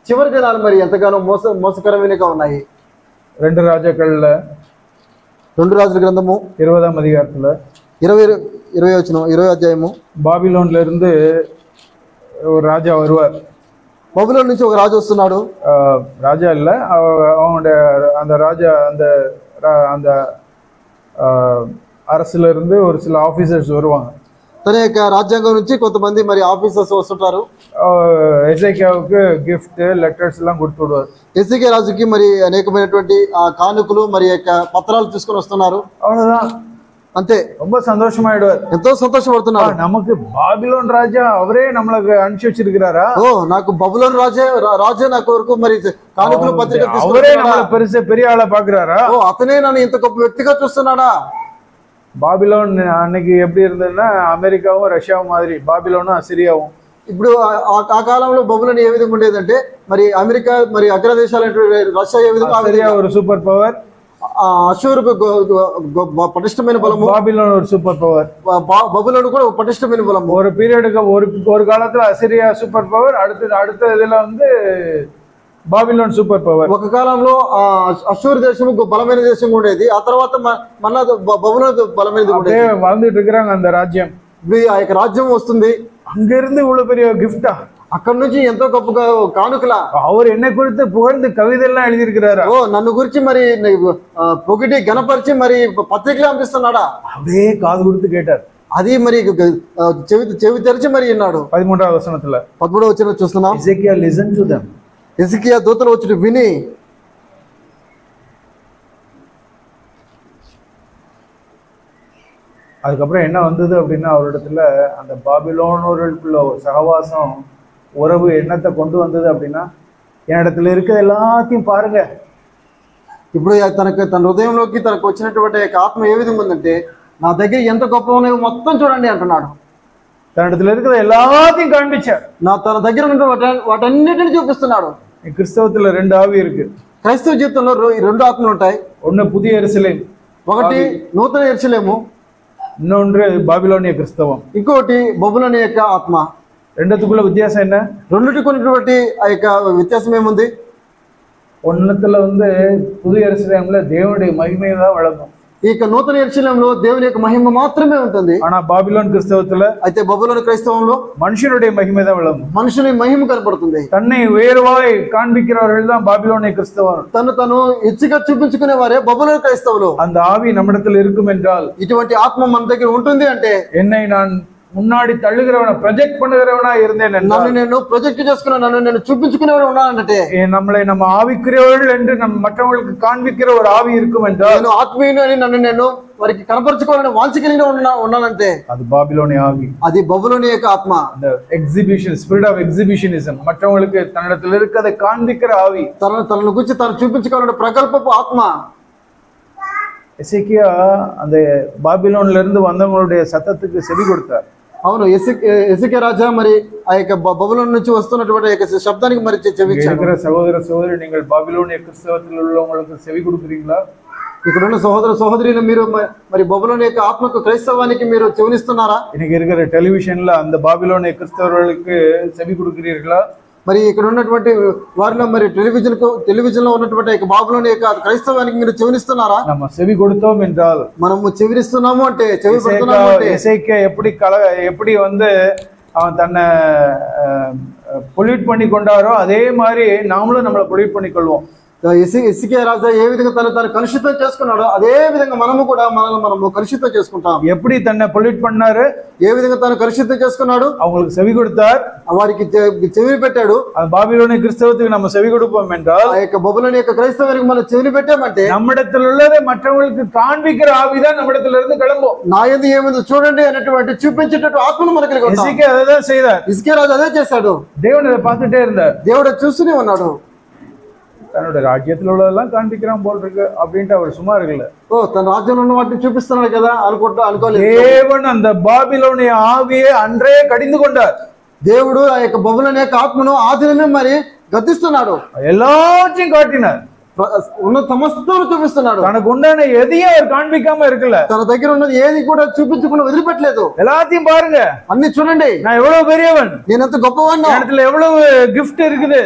చివరి దినాలు మరి ఎంతగానో మోసకరమైనగా ఉన్నాయి. 2 రాజుల గ్రంథము 20వ అధ్యాయத்துல 20 అధ్యాయము, பாபிலோன்ல இருந்து ஒரு ராஜா வருவார். బబులోను నుంచి ఒక రాజు వస్తున్నాడు. ராஜா இல்ல, அவனுடைய அந்த ராஜா அந்த அரசுல இருந்து ஒரு சில ஆபீசர்ஸ் வருவாங்க. తన యొక్క రాజ్యాంగం నుంచి కొంతమంది మరి ఆఫీసర్స్ వస్తుంటారు. ఎజేకియావుకి గిఫ్ట్ లెటర్స్ ఎல்லாம் கொடுத்து விடுவார். ఎజేకియా రాజుకి మరి అనేకమైనటువంటి కానుకలు మరి యొక్క పత్రాలు తీసుకొని వస్తున్నారు. அவ்வளவுதான், అంతే. ரொம்ப சந்தோஷமாயிடுவார், ఎంతో సంతోషపడుతున్నారు. நமக்கு பாபிலோன் ராஜா அவரே நம்மளுக்கு அனுப்பிச்சு வச்சிருக்கிறாரா, నాకు బబులోను రాజే నా కొరకు మరి కానుకలు పత్రికలు அவரே நம்மள பெரிய ఆள பாக்குறாரா, అతనే నన్ను ఇంత గొప్ప వ్యక్తిగా చూస్తున్నాడా. பாபிலோன் அன்னைக்கு எப்படி இருந்ததுன்னா అమెరికాவும் రష్యాவும் மாதிரி பாபிலோனும் అసిరియాவும். ఇప్పుడు ఆ కాలంలో బబులోన్ ఏ విధంగా ఉండేదంటే మరి అమెరికా మరి అగ్రదేశాలైన రష్యా ఏ విధంగా, అసిరియా ஒரு సూపర్ పవర్, అషూరు పటిష్టమైన బలము, பாபிலோன் ஒரு సూపర్ పవర్, బబులోను కూడా పటిష్టమైన బలము. ஒரு பீரியடுக்கு ஒரு காலத்துல అసిరియా సూపర్ పవర్, அடுத்த இதுல வந்து బాబిలోన్ సూపర్ పవర్. ఒక కాలంలో అషూర్ దేశం బలమైన దేశం ఉండేది, ఆ తర్వాత మళ్ళా బబులోన్ బలమైనది ఉండేది. வாழ்ந்துட்டு இருக்கிறாங்க அந்த రాజ్యం. ఆ యొక్క రాజ్యం వస్తుంది. அங்க இருந்து இவ்வளவு பெரிய கிஃப்டா, అక్కడ నుంచి ఎంతో గొప్పగా కానుకలా. அவர் என்னை குறித்து புகழ்ந்து కవిதை எல்லாம் எழுதியிருக்கிறாரு. నన్ను గురించి మరి పొగిటి గణపరిచి మరి పత్రికలు పంపిస్తున్నాడా. அப்படியே కాదు கொடுத்து கேட்டார். అది మరి చెవి తెరిచి మరి విన్నాడు. 13వ వచనத்துல 13వ వచనం చూస్తున్నాం. ఎజేకియా లిసన్ టు దెం, ఎజేకియా దూతలు వచ్చి విని, அதுக்கப்புறம் என்ன வந்தது அப்படின்னா அவரிடத்துல அந்த பாபிலோனர்களுக்குள்ள சகவாசம் உறவு என்னத்தை கொண்டு வந்தது அப்படின்னா, என்னிடத்துல இருக்க எல்லாத்தையும் பாருங்க. ఇప్పుడు తన హృదయంలోకి తనకు వచ్చినటువంటి ఆత్మ ఏ విధంగా ఉందంటే, నా దగ్గర ఎంత గొప్ప ఉన్నాయో మొత్తం చూడండి అంటున్నాడు. తన இடத்துல இருக்கிற எல்லாத்தையும் காண்பிச்சார். తన దగ్గర ఉన్న వాటన్నిటిని చూపిస్తున్నాడు. கிறிஸ்தவத்துல 2 ஆவி இருக்கு. క్రైస్తవ జీవితంలో 2 ఆత్మలు ఉంటాయి. ஒன்னு புதிய எருசலேம், ఒకటి నూతన యెరూషలేము, இன்னொன்று பாபிலோனிய கிறிஸ்தவம், ఇంకోటి బబులోను యొక్క ఆత్మ. రెండుத்துக்குள்ள வித்தியாசம் என்ன? రెండిటికి ఉన్నటువంటి ఆ యొక్క వ్యత్యాసం ఏముంది? ஒன்னுத்துல வந்து புதிய எருசலேம்ல தேவனுடைய மகிமை தான் வழங்கும். ఈ నూతన యెరూషలేములో దేవుని యొక్క మహిమ మాత్రమే ఉంటుంది. ஆனா பாபிலோன் கிறிஸ்தவத்துல, అయితే బబులోను క్రైస్తవంలో மனுஷனுடைய మహిமை தான் வழங்கும். మనుషుని మహిమ కనపడుతుంది. தன்னை உயர்வாய் காண்பிக்கிறவர்கள் தான் பாபிலோனிய கிறிஸ்தவர். తను హెచ్చుగా చూపించుకునే వారే బబులోను క్రైస్తవులు. அந்த ఆవి நம்மிடத்தில் இருக்கும் என்றால், ఇటువంటి ఆత్మ మన దగ్గర ఉంటుంది అంటే, என்னை நான் முன்னாடி தள்ளுகிறவன ப்ரொஜெக்ட் பண்ணுகிறவனா இருந்தேன், నన్ను నేను ప్రొజెక్ట్ చేసుకున్నా, నన్ను నేను చూపించుకునేవాడు ఉన్నానంటే, நம்மளை நம்ம ஆவிக்குரியவர்கள் என்று மற்றவர்களுக்கு காண்பிக்கிற ஒரு ஆவி இருக்கும் என்றால், నేను ఆత్మీయుని అని నన్ను నేను వారికి కనపరచుకోవాలని వాంఛ కలిగి ఉన్నానంటే, அது பாபிலோனிய ஆவி. అది బబులోను యొక్క ఆత్మ. அந்த எக்ஸிபிஷன், ஸ்பிரிட் ஆஃப் எக்ஸிபிஷனிசம், மற்றவங்களுக்கு தன்னிடத்தில் இருக்கிறதை காண்பிக்கிற ஆவி, తనను గురించి తను చూపించుకోవాలంటే ప్రకల్పపు ఆత్మ. எசேக்கியா அந்த பாபிலோன்ல இருந்து வந்தவங்களுடைய சத்தத்துக்கு செவி கொடுத்தார். అవును, ఎజేకియా రాజా మరి ఆ యొక్క బబులోను నుంచి వస్తున్నటువంటి శబ్దానికి మరి చెవి ఇచ్చాడు. சகோதர சகோதரி, நீங்கள் பாபிலோனிய கிறிஸ்தவத்தில் உள்ளவங்களுக்கு செவி கொடுக்குறீங்களா? ఇక్కడున్న సహోదర సహోదరులు మీరు మరి బబులోని యొక్క ఆత్మకు క్రైస్తవానికి మీరు చెవినిస్తున్నారా? இன்னைக்கு இருக்கிற டெலிவிஷன்ல அந்த பாபிலோனிய கிறிஸ்தவர்களுக்கு செவி கொடுக்கிறீர்களா? మరి ఇక్కడ ఉన్నటువంటి వారిలో మరి టెలివిజన్ లో ఉన్నటువంటి బాబులోని యొక్క క్రైస్తవానికి మీరు చెవినిస్తున్నారా? நம்ம செவி கொடுத்தோம் என்றால், మనము చెవినిస్తున్నాము అంటే చెవి పెడుతున్నాము అంటే, எசேக்கியா எப்படி வந்து அவன் தன்னை பொல்யூட் பண்ணி கொண்டாரோ அதே மாதிரி நாமளும் நம்மளை பொல்யூட் பண்ணி கொள்வோம். ఎస్సీకే రాజా ఏ విధంగా తను కలుషితం చేసుకున్నాడో అదే విధంగా మనము కూడా మనము కలుషితం చేసుకుంటాం. எப்படி தன்னை பொல்யூட் பண்ணாரு, ఏ విధంగా తను కలుషితం చేసుకున్నాడు, அவங்களுக்கு செவி கொடுத்தார், వారికి చెవి పెట్టాడు. பாபிலோனிய கிறிஸ்தவத்துக்கு நம்ம செவி கொடுப்போம் என்றால், ఆ యొక్క బబులోని యొక్క క్రైస్తవానికి మనం చెవిని పెట్టామంటే நம்மிடத்தில் உள்ளதை மற்றவங்களுக்கு காண்பிக்கிற ஆவிதான் நம்மிடத்துல இருந்து கிளம்பும். నా యందు ఏముందో చూడండి అనేటువంటి చూపించేటట్టు ఆత్మను మనకు కలిగి ఉంటాం. எசேக்கியா அதான் செய்தார். హిజ్కియా రాజు అదే చేశాడు. தேவன் அதை பார்த்துட்டே இருந்தார். దేవుడు చూస్తూనే ఉన్నాడు. தன்னோட ராஜ்யத்தில் உள்ளதெல்லாம் காண்பிக்கிறான் போல் இருக்கு அப்படின்ட்டு அவர் சும்மா இருக்கல. తన రాజ్యంలో ఉన్న వాటిని చూపిస్తున్నాడు కదా అనుకోలేదు. தேவன் அந்த பாபிலோனிய ஆவியை அன்றே கடிந்து கொண்டார். దేవుడు ఆ యొక్క బబులోని యొక్క ఆత్మను ఆ దినమే మరి గద్దిస్తున్నాడు. எல்லாத்தையும் காட்டினார். ఉన్న సమస్తను చూపిస్తున్నాడు. தனக்கு உண்டான எதையும் அவர் காண்பிக்காம இருக்கல. తన దగ్గర ఉన్నది ఏది కూడా చూపించకుండా వదిలిపెట్టలేదు. எல்லாத்தையும் பாருங்க, అన్ని చూడండి, நான் ఎவ்வளவு பெரியவன், నేను ఎంత గొప్పవాడిని, నా இடத்துல ఎவ்வளவு గిఫ్ట్ இருக்குது,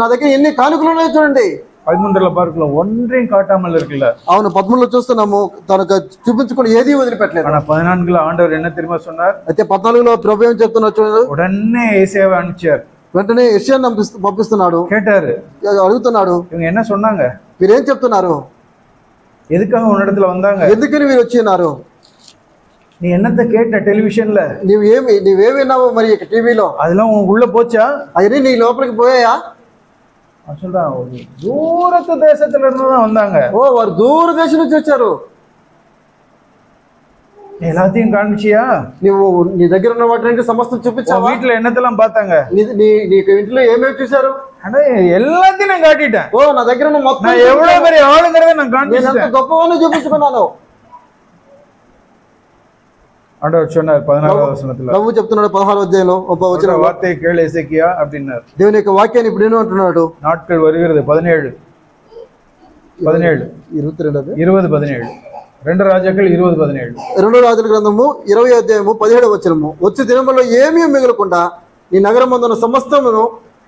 నా దగ్గర ఎన్ని కానుకలు ఉన్నాయో చూడండి. 13 பார்க்கலாம், ஒன்றையும் காட்டாமல் இருக்குல்ல. అవును 13 చూస్తున్నాము, తనకు చూపించకుండా ఏది వదిలిపెట్టలేదు. ஆனா 14 ஆண்டவர் என்ன தெரியுமா சொன்னார்? అయితే 14లో ప్రభు ఏం చెప్తున్నారు చూడండి. உடனே ஏசாயாவை அனுப்பிச்சார். వెంటనే యెషయాను పంపిస్తున్నాడు. கேட்டாரு, అడుగుతున్నాడు, இவங்க என்ன சொன்னாங்க, మీరేం చెప్తున్నారు, எதுக்காக உன்னிடத்துல வந்தாங்க, ఎందుకని మీరు వచ్చినారు, நீ என்னத்தை கேட்ட டெலிவிஷன்ல, నీవేమి విన్నావు మరి టీవీలో, அதெல்லாம் உள்ள போச்சா, అవన్నీ నీ లోపలికి పోయాయా? சொல்றான், தூரத்து தேசத்துல இருந்துதான் வந்தாங்க. ఓ వారు దూర దేశం నుంచి వచ్చారు. நீ எல்லாத்தையும் காமிச்சியா, నువ్వు నీ దగ్గర ఉన్న వాటిని సమస్తం చూపించావా, வீட்டுல என்னத்தெல்லாம் பார்த்தாங்க, నీకు ఇంట్లో ఏమేమి చూసారు, ஆனா எல்லாத்தையும் நான் காட்டிட்டேன். ఓ నా దగ్గర ఉన్న మొత్తం, நான் எவ்வளவு பெரிய ஆளுங்கிறத நான் காண்பிச்சேன், గొప్పవాన్ని చూపించుకున్నాను. ஆண்டவர் சொன்னார் 16వ వచనத்துல, ప్రభు చెప్తున్నాడు 16వ అధ్యాయంలో వచ్చిన வார்த்தையை கேளு எசேக்கியா அப்படின்னார். దేవుని యొక్క వాక్యాన్ని ఇప్పుడు ఏమో అంటున్నాడు, நாட்கள் வருகிறது 17 22 20:17, 2 రాజాக்கள் 20:17. 2 రాజుల గ్రంథము 20వ అధ్యాయము 17వ వచనము, వచ్చే దినములో ఏమీ మిగలకుండా నీ నగరమందున సమస్తమును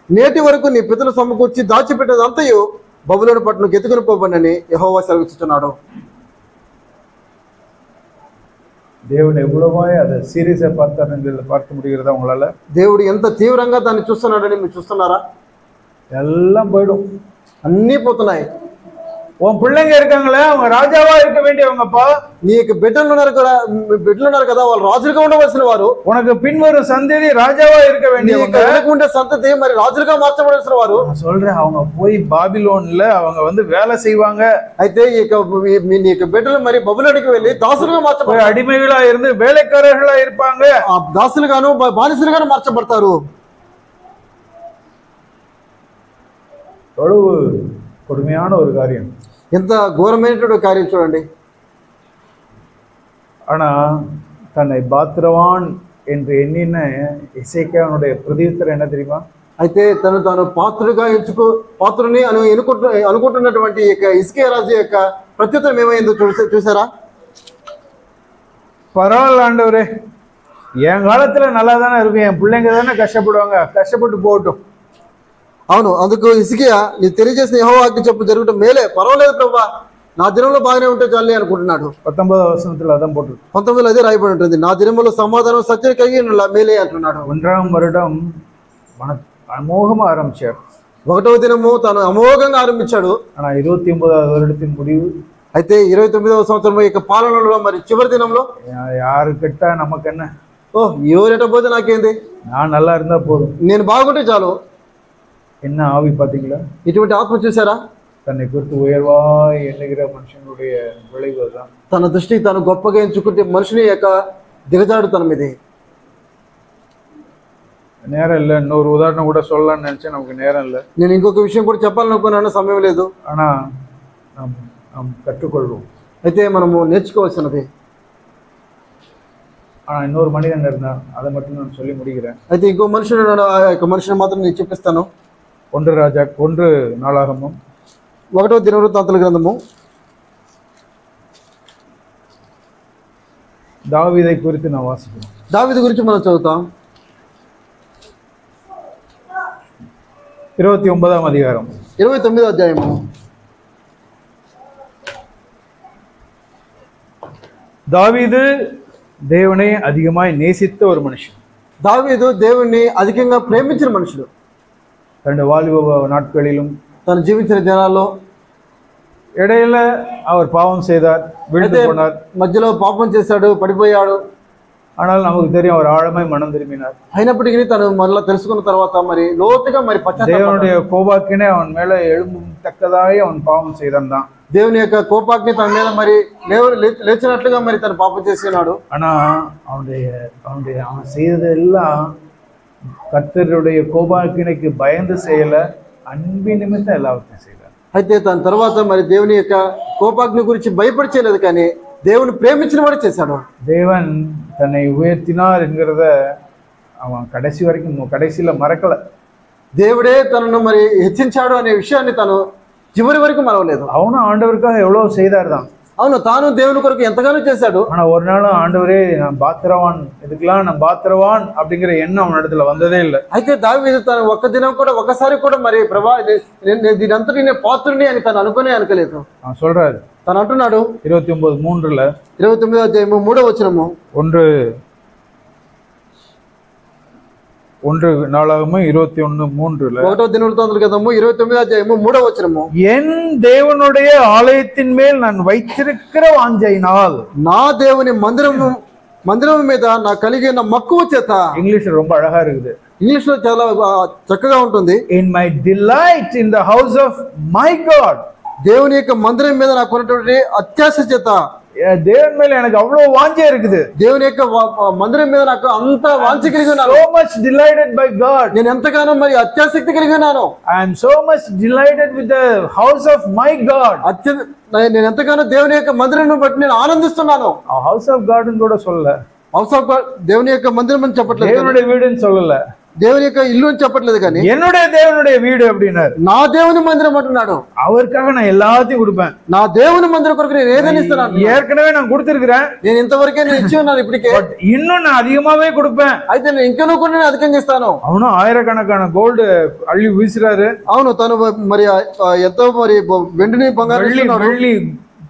నేటి వరకు నీ పితరులు సమకూర్చి దాచిపెట్టేదంతయు బబులోను పట్టణం ఎత్తుకుని పోబడినని యెహోవా సెలవిస్తున్నాడు. దేవుడు ఎவ்வளவாய் அதை சீரியஸா பார்த்தாருங்கிறத பார்க்க முடிகிறதா உங்களால? దేవుడు ఎంత తీవ్రంగా దాన్ని చూస్తున్నాడని మీరు చూస్తున్నారా? எல்லாம் போயிடும், అన్నీ పోతున్నాయి. உன் பிள்ளைங்க இருக்காங்களே, அவங்க ராஜாவா இருக்க வேண்டியவங்கப்பா. నీకు బిడ్డలు ఉన్నారు కదా, వాళ్ళు రాజులుగా ఉండవలసిన వారు. உனக்கு பின்வரும் சந்ததி ராஜாவா இருக்க வேண்டியவங்க. ఉండే సంతతి మరి రాజులుగా మార్చబడాల్సిన వారు. நான் சொல்றேன், அவங்க போய் பாபிலோன்ல அவங்க வந்து வேலை செய்வாங்க. అయితే నీకు బిడ్డలు మరి బబులోనికి వెళ్ళి దాసులుగా మార్చబడతారు. అడిமைகளா இருந்து வேலைக்காரர்களா இருப்பாங்க. దాసులుగాను బానిసలుగాను మార్చబడతారు. எவ்வளவு கொடுமையான ஒரு காரியம், ఎంత ఘోరమైనటువంటి కార్యం చూడండి. ஆனா தன்னை பாத்திரவான் என்று எண்ணின எசேக்கியாவுடைய பிரதியுத்தரம் என்ன தெரியுமா? అయితే తాను పాత్రుని అనుకుంటున్నటువంటి హిజ్కియా రాజు యొక్క ప్రత్యుత్తరం ఏమైందో చూసారా? பரவாயில்ல ஆண்டவரே, என் காலத்துல நல்லா தானே இருக்கும், என் பிள்ளைங்க தானே கஷ்டப்படுவாங்க, கஷ்டப்பட்டு போகட்டும். అవును, అందుకు హిజ్కియా నీ తెలియజేసిన యెహోవా ఆజ్ఞ చెప్పు జరగటం మేలే, పర్వాలేదు ప్రభా, నా దినంలో బాగానే ఉంటే చాలే అనుకుంటున్నాడు. 19వ వచనத்துல అదం పోటు 19లో అదే రాయబడి ఉంటుంది, నా దినములో సమాధానం సత్యం కలిగి మేలే అంటున్నాడు. 1ஆம் வருடம் அமோகமா ஆரம்பிச்சார். 1వ దినము తాను అమోఘంగా ఆరంభించాడు. ஆனா 29வது வருடத்தின் முடிவு, అయితే 29వ సంవత్సరం యొక్క పాలనలో మరి చివరి దినంలో யாரு கிட்ட நமக்கு என்ன, ఎవరెట పోతే నాకేంది, நான் நல்லா இருந்தா போதும், నేను బాగుంటే చాలు. என்ன ஆவி பாத்தீங்களா? ఇటువంటి ఆత్మ చూసారా? தன்னை குறித்து உயர்வாய் எண்ணுகிற மனுஷனுடைய விளைவு தான். తన దృష్టికి తాను గొప్పగా ఎంచుకుంటే మనుషుని యొక్క దిగజాడుతనం ఇది. நேரம் இல்லை, இன்னொரு உதாரணம் கூட சொல்லலாம்னு நினைச்சேன், நமக்கு நேரம் இல்லை. నేను ఇంకొక విషయం కూడా చెప్పాలనుకున్నాను, సమయం లేదు. ஆனா நாம் கற்றுக்கொள்வோம். అయితే మనము నేర్చుకోవాల్సినది. ஆனா இன்னொரு மனிதன் இருந்தா, அதை மட்டும் நான் சொல்லி முடிக்கிறேன். అయితే ఇంకో మనుషుడు ఆ యొక్క మనిషిని మాత్రం నేను చూపిస్తాను. 1 நாளாகமம் 1వ దినవృత్తాంతాల గ్రంథము தாவீதை குறித்து நான் வாசிக்கிறோம். దావీదు గురించి మనం చదువుతాం. 29ஆம் அதிகாரம் 29వ అధ్యాయము. தாவீது தேவனை அதிகமாய் நேசித்த ஒரு மனுஷன். దావీదు దేవుణ్ణి అధికంగా ప్రేమించిన మనుషుడు. தன்னுடைய வாலிப நாட்களிலும் తను జీవించిన దినాల్లో இடையில அவர் பாவம் செய்தார், விழுந்து போனார். మధ్యలో పాపం చేశాడు, పడిపోయాడు. ஆனால் நமக்கு தெரியும் அவர் ஆழமாய் மனம் திரும்பினார். అయినప్పటికీ తను మరలా తెలుసుకున్న తర్వాత మరి లోతుగా మరి தேவனுடைய கோபாக்கினே அவன் மேல எழும்பத்தக்கதாய் அவன் பாவம் செய்தான் தான். దేవుని యొక్క కోపాగ్ని తన మీద మరి లేచినట్లుగా మరి తను పాపం చేస్తున్నాడు. ஆனா அவன் செய்ததெல்லாம் கர்த்தருடைய கோபாக்கினைக்கு பயந்து செய்யல, அன்பின் நிமித்தம் எல்லாத்தையும் செய்தார். అయితే తన తర్వాత మరి దేవుని యొక్క కోపాగ్ని గురించి భయపడి చేయలేదు, కానీ దేవుని ప్రేమించిన వాడు చేశాడు. தேவன் தன்னை உயர்த்தினார் என்கிறத அவன் கடைசியில மறக்கல. దేవుడే తనను మరి హెచ్చించాడు అనే విషయాన్ని తను చివరి వరకు మరవలేదు. அவனும் ஆண்டவருக்காக எவ்வளவு செய்தார் தான். అవును, తాను దేవుని కొరకు ఎంతగానో చేశాడు. ஆனா ஒரு நாளும் ஆண்டவரே நான் பாத்திரவான், இதுக்கெல்லாம் நான் பாத்திரவான் அப்படிங்கிற எண்ணம் அவன் இடத்துல வந்ததே இல்லை. అయితే దావీదు తను ఒక్క దినం కూడా ఒకసారి కూడా మరి ప్రభా దీనంతటి నేను పాత్రుని అని తను అనుకోలేదు. அவன் சொல்றாரு, తను అంటున్నాడు 29:3 29వ అధ్యాయము 3వ వచనము. 1 நாளாகமும் 21:3 ఒకటో దినవృత్తాంతముల గ్రంథము 29వ అధ్యాయము 3వ వచనము. என் தேவனுடைய ஆலயத்தின் மேல் நான் வைத்திருக்கிற வாஞ்சையினால், నా దేవుని మందిరం మీద నా కలిగిన మక్కువ చేత. ఇంగ్లీష్ ரொம்ப అழகா இருக்குது. ఇంగ్లీష్ లో చాలా చక్కగా ఉంటుంది. In my delight in the house of my God, దేవుని యొక్క మందిరం మీద నాకు ఉన్నటువంటి అత్యాశ చేత. దేవుని மேல எனக்கு அவ்வளவு வாஞ்சை இருக்குது. దేవుని యొక్క మందిరం మీద నాకు అంత వాంఛ కలిగి ఉన్నాను. so much delighted by God, నేను ఎంతగానో మరి అత్యాసక్తి కలిగి ఉన్నాను. I am so much delighted with the house of my God. నేను ఎంతగానో దేవుని యొక్క మందిరం బట్టి నేను ఆనందిస్తున్నాను. హౌస్ ఆఫ్ గాడ్ అని కూడా சொல்லல, హౌస్ ఆఫ్ గాడ్ దేవుని యొక్క మందిరం అని చెప్పట్లేదు, దేవుని వీడని சொல்லல, దేవుని యొక్క ఇల్లు అని చెప్పట్లేదు, కానీ என்னுடைய தேவனுடைய வீடு அப்படினாரு. నా దేవుని మందిరం అంటున్నాడు. அவருக்காக நான் எல்லாத்தையும் கொடுப்பேன். నా దేవుని మందిరం కొరకు నేను ఏదైనా ఇస్తాను. ஏற்கனவே நான் கொடுத்திருக்கிறேன், నేను ఇంతవరకే నేను ఇచ్చి ఉన్నాను ఇప్పటికే, இன்னும் நான் அதிகமாவே கொடுப்பேன். అయితే నేను ఇంకనూ కూడా నేను అధికంగా ఇస్తాను. அவனும் ఆயிరக்கணக்கான గోల్డ్ అள்ளி వీసిరారు. అవును, తను మరి ఎంతో మరి వెండిని బంగారం வெள்ளி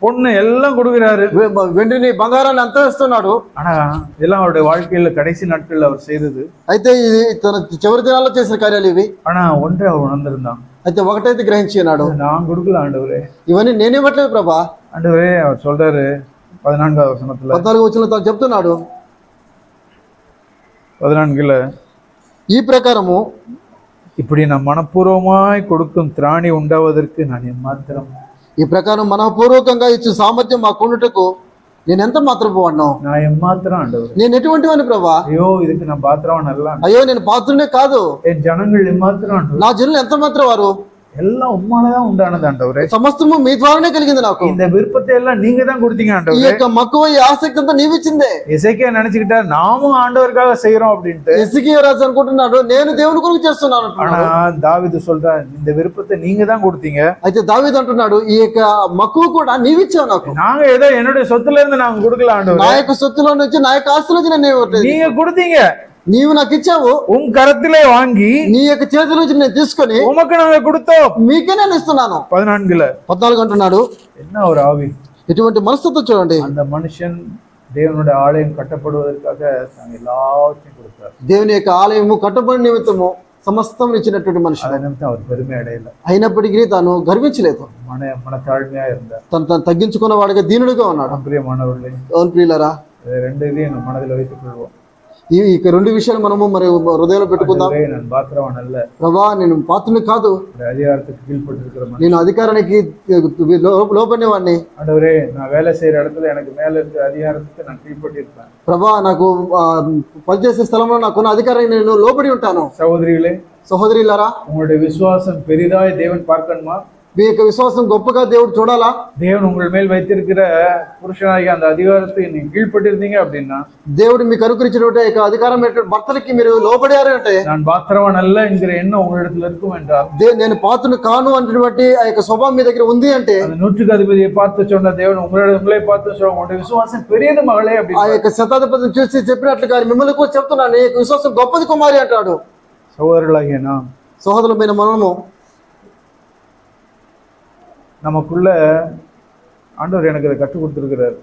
பொண்ணு எல்லாம் கொடுக்கிறாரு, వెండిని బంగారాన్ని అంతా ఇస్తున్నాడు. ஆனா இதெல்லாம் அவருடைய வாழ்க்கையில கடைசி நாட்கள்ல அவர் செய்தது. అయితే ఇది తన చివరి దినాల్లో చేసిన కార్యాలు ఇవి. ஆனா ஒன்றை அவர் உணர்ந்திருந்தான். అయితే ఒకటైతే గ్రహించినాడు, நான் கொடுக்கல ஆண்டவரே, ఇవన్నీ నేనేమట్లేదు ప్రభా. ஆண்டவரே அவர் சொல்றாரு 14వ వచనத்துல, 14వ వచనంలో తను చెప్తున్నాడు 14ல, ఈ ప్రకారము இப்படி நான் மனப்பூர்வமாய் கொடுக்கும் திராணி உண்டாவதற்கு நான் எம்மாத்திரம், ఈ ప్రకారం మనపూర్వకంగా ఇచ్చే సామర్థ్యం మాకు ఉండుటకు నేను ఎంత మాత్రం వాడినా, నా ఏమాత్రం ఆండవరే, నేను ఎటువంటి వాడిని ప్రభా. అయ్యో ఇదికి నా పాత్రం అల్ల, అయ్యో నేను పాత్రనే కాదు, జనங்கள் ఏమాత్రం అంటారు, నా జనులు ఎంత మాత్రం వారు எல்லாம் உம்மாலதான் உண்டானது ஆண்டவரே, సమస్తము మీ ద్వారానే కలిగింది నాకు. இந்த விருப்பத்தை எல்லாம் நீங்க தான் கொடுத்தீங்க ఈ ஆண்டவரே. యొక్క మక్కువ ఈ ఆసక్తి అంతా నీవిచ్చిందే. ఎసెకియా நினைச்சுக்கிட்டா நாமும் ஆண்டவருக்காக செய்யறோம் அப்படின்ட்டு. ఎస్ఐకియా రాజు అనుకుంటున్నాడు నేను దేవుని కొరకు చేస్తున్నాను. ஆனா దావీదు சொல்றார் இந்த విருப்பத்தை நீங்க தான் கொடுத்தீங்க. అయితే దావీదు అంటున్నాడు ఈ యొక్క మక్కువ కూడా నీవిచ్చావు నాకు. நாங்க ஏதோ என்னுடைய சொத்துல இருந்து நாங்க கொடுக்கல ஆண்டவரே, నా యొక్క సొత్తులో నుంచి నా యొక్క ఆస్తుల నుంచి నేను ఇవ్వట్లేదు, நீங்க கொடுத்தீங்க, నీవు నాకు ఇచ్చావు. உன் కరத்திலே வாங்கி నీ యొక్క చేతుల నుంచి నేను తీసుకొని உமக்கு நாங்க கொடுத்தோம், మీకే నేను ఇస్తున్నాను. 14 అంటున్నాడు. என்ன ஒரு ஆவி, ఇటువంటి మనస్తత్వం చూడండి. அந்த மனுஷன் தேவனுடைய ஆலயம் கட்டப்படுவதற்காக தாங்க எல்லாத்தையும் கொடுத்தார். దేవుని యొక్క ఆలయము కట్టబడి నిమిత్తము సమస్తం ఇచ్చినటువంటి మనిషి. అదే నిమిత్తం அவர் பெருமை అடையல, అయినప్పటికీ తాను గర్వించలేదు, మన తాழ்மையா இருந்தார், తను తగ్గించుకున్న వాడిగా దీనుడిగా ఉన్నాడు. ప్రియమానవులే, అవును ప్రియులారా, రెండు ఇதையும் நம்ம மனதில் வைத்துக் கொள்வோம். ఈ రెండు విషయాలు మనము మరి హృదయంలో పెట్టుకుందాం. நான் பாத்திரவான் அல்ல ప్రభా, నేను పాత్రుని కాదు, அதிகாரத்துக்கு கீழ்பட்டிருக்கிற నేను అధికారానికి లోపడిన వాడిని. ஆண்டவரே, நான் வேலை செய்யற இடத்துல எனக்கு மேல இருக்க அதிகாரத்துக்கு நான் கீழ்பட்டிருப்பேன். ప్రభా, నాకు పనిచేసే స్థలంలో నాకున్న అధికారాన్ని నేను లోబడి ఉంటాను. సహోదరిகளே, సహోదరులారా, உங்களுடைய விசுவாசம் பெரிதாய் தேவன் பார்க்கணுமா? మీ యొక్క విశ్వాసం గొప్పగా దేవుడు చూడాలా? தேவன் உங்கள் மேல் வைத்திருக்கிற புருஷனாகிய அந்த அதிகாரத்தை நீங்க கீழ்ப்பட்டிருந்தீங்க அப்படின்னா, దేవుడు మీకు అనుగ్రహించినటువంటి యొక్క అధికారం భర్తలకి మీరు లోబడారు అంటే, நான் பாத்திரவான் அல்ல என்கிற எண்ணம் உங்களிடத்தில் இருக்கும் என்றால், నేను పాత్రను కాను అనేటువంటి ఆ యొక్క స్వభావం మీ దగ్గర ఉంది అంటే, அந்த நூற்றுக்கு அதிபதியை பார்த்து சொன்ன தேவன் உங்களை பார்த்து சொல்ல, உங்களுடைய விசுவாசம் பெரியது மகளே ఆ அப்படின்னு యొక్క శతాధిపతిని చూసి చెప్పినట్లుగా మిమ్మల్ని కూడా చెప్తున్నాను, నీ యొక్క విశ్వాసం గొప్పది కుమారి అంటాడు. சகோதரர்களாகிய நாம் సహోదరులమైన మనము நமக்குள்ள ஆண்டவர் எனக்கு இதை கற்றுக் கொடுத்திருக்கிறார்.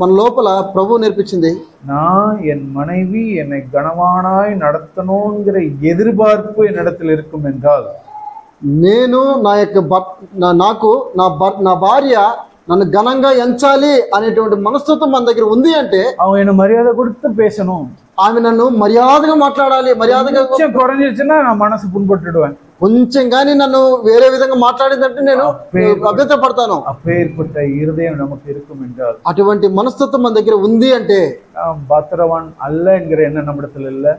మన లోపల ప్రభువు నేర్పించింది, நான் என் மனைவி என்னை கனவானாய் நடத்தணுங்கிற எதிர்பார்ப்பு என்னிடத்தில் இருக்கும் என்றால், నేను నా యొక్క నా భార్య నన్ను ఘనంగా ఎంచాలి అనేటువంటి మనస్తత్వం మన దగ్గర ఉంది అంటే, அவங்க என்ன மரியாதை கொடுத்து பேசணும், ఆమె నన్ను మర్యాదగా మాట్లాడాలి, మర్యాదగా கொஞ்சம் குறைஞ்சிருச்சுன்னா நான் மனசு புண்பட்டுடுவேன். కొంచెం కానీ నన్ను వేరే విధంగా మాట్లాడిందంటే నేను అభ్యంతరపడతాను. அப்பேற்பட்ட இருதயம் நமக்கு இருக்கும் என்றால், అటువంటి మనస్తత్వం మన దగ్గర ఉంది అంటే, நாம் பாத்திரவான் அல்ல என்கிற எண்ணம் நம்மிடத்தில் இல்ல,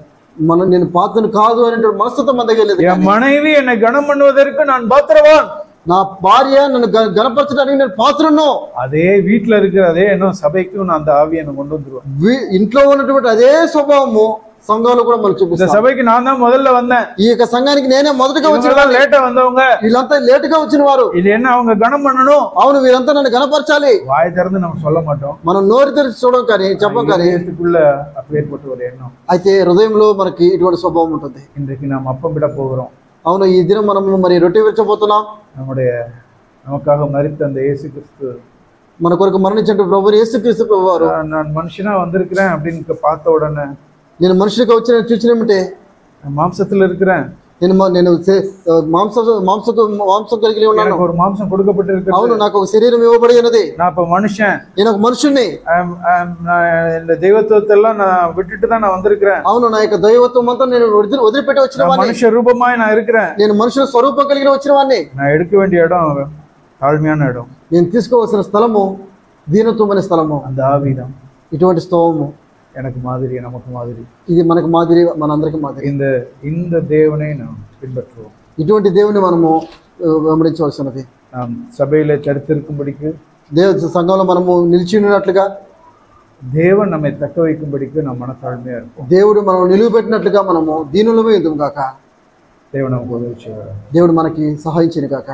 నేను పాత్రను కాదు అనేటువంటి మనస్తత్వం మన దగ్గర లేదు. என் மனைவி என்னை கனம் பண்ணுவதற்கு நான் பாத்திரவான், నా భార్య నన్ను గణపరచడానికి నేను పాత్రను, அதே வீட்டுல இருக்கிற அதே எண்ணம் சபைக்கும் நான் அந்த ஆவியை கொண்டு வந்துருவேன். ఇంట్లో ఉన్నటువంటి అదే స్వభావము సంఘంలో కూడా మనకు చూపిస్తాను. సభకి நான் தான் முதல்ல வந்தேன், ఈ యొక్క సంఘానికి నేనే మొదటగా వచ్చిన, లేటా వందவங்க వీళ్ళంతా లేటుగా వచ్చిన వారు. இது என்ன அவங்க கனம் பண்ணணும், అవును వీళ్ళంతా నన్ను గణపరచాలి. வாய் திறந்து நம்ம சொல்ல மாட்டோம், మనం నోరు తెరిచి చూడం కానీ చెప్పం కానీ, அப்பேற்பட்ட ஒரு எண்ணம் అయితే హృదయంలో మనకి ఇటువంటి స్వభావం ఉంటుంది. இன்றைக்கு நாம் அப்பம் விட போகிறோம். అవును, ఈ దినం మనము మరి రొట్టె విరచబోతున్నాం. நமக்காக மரித்த அந்த இயேசு கிறிஸ்து, మన కొరకు మరణించిన ప్రభు యేసుక్రీస్తు ప్రభు వారు, நான் మనిషిனா வந்திருக்கிறேன் அப்படின்னு பார்த்த உடனே, నేను మనిషిగా వచ్చిన చూసినమంటే, மாம்சத்துல இருக்கிறேன், నేను మాంసం కలిగి ఉన్నాను, ஒரு மாம்சம் கொடுக்கப்பட்டிருக்கு, అవును నాకు ఒక శరీరం ఇవ్వబడి ఉన్నది, நான் இப்ப మనిషిன், నేను ఒక మనుషుణ్ణి, இந்த தெய்வத்துவத்தை எல்லாம் நான் விட்டுட்டு தான் நான் வந்திருக்கிறேன், అవును నా యొక్క దైవత్వం అంతా నేను వదిలిపెట్టి వచ్చిన వాడిని, மனுஷ రూపமாய் நான் இருக்கிறேன், నేను మనుషుల స్వరూపం కలిగిన వచ్చిన వాడిని. நான் எடுக்க வேண்டிய இடம் தாழ்மையான இடம், నేను తీసుకోవాల్సిన స్థలము దీనత్వమైన స్థలము, அந்த ஆவிதான். ఇటువంటి స్థలము எனக்கு மாதிரி, நமக்கு மாதிரி, ఇది మనకు మాదిరి, మనందరికి మాదిరి. இந்த தேவனை நாம் பின்பற்றுவோம். ఇటువంటి దేవుని మనము వెంబడించవలసినది. நாம் சபையில தரித்திருக்கும்படிக்கு, సంఘంలో మనము నిలిచి ఉన్నట్లుగా, தேவன் நம்மை தக்க வைக்கும்படிக்கு நாம் மனத்தாழ்மையா இருப்போம். దేవుడు మనం నిలువబెట్టినట్లుగా మనము దీనులమే ఉందాం కాక. தேவன் நமக்கு உதவி செய்வார். దేవుడు మనకి సహాయించిన కాక.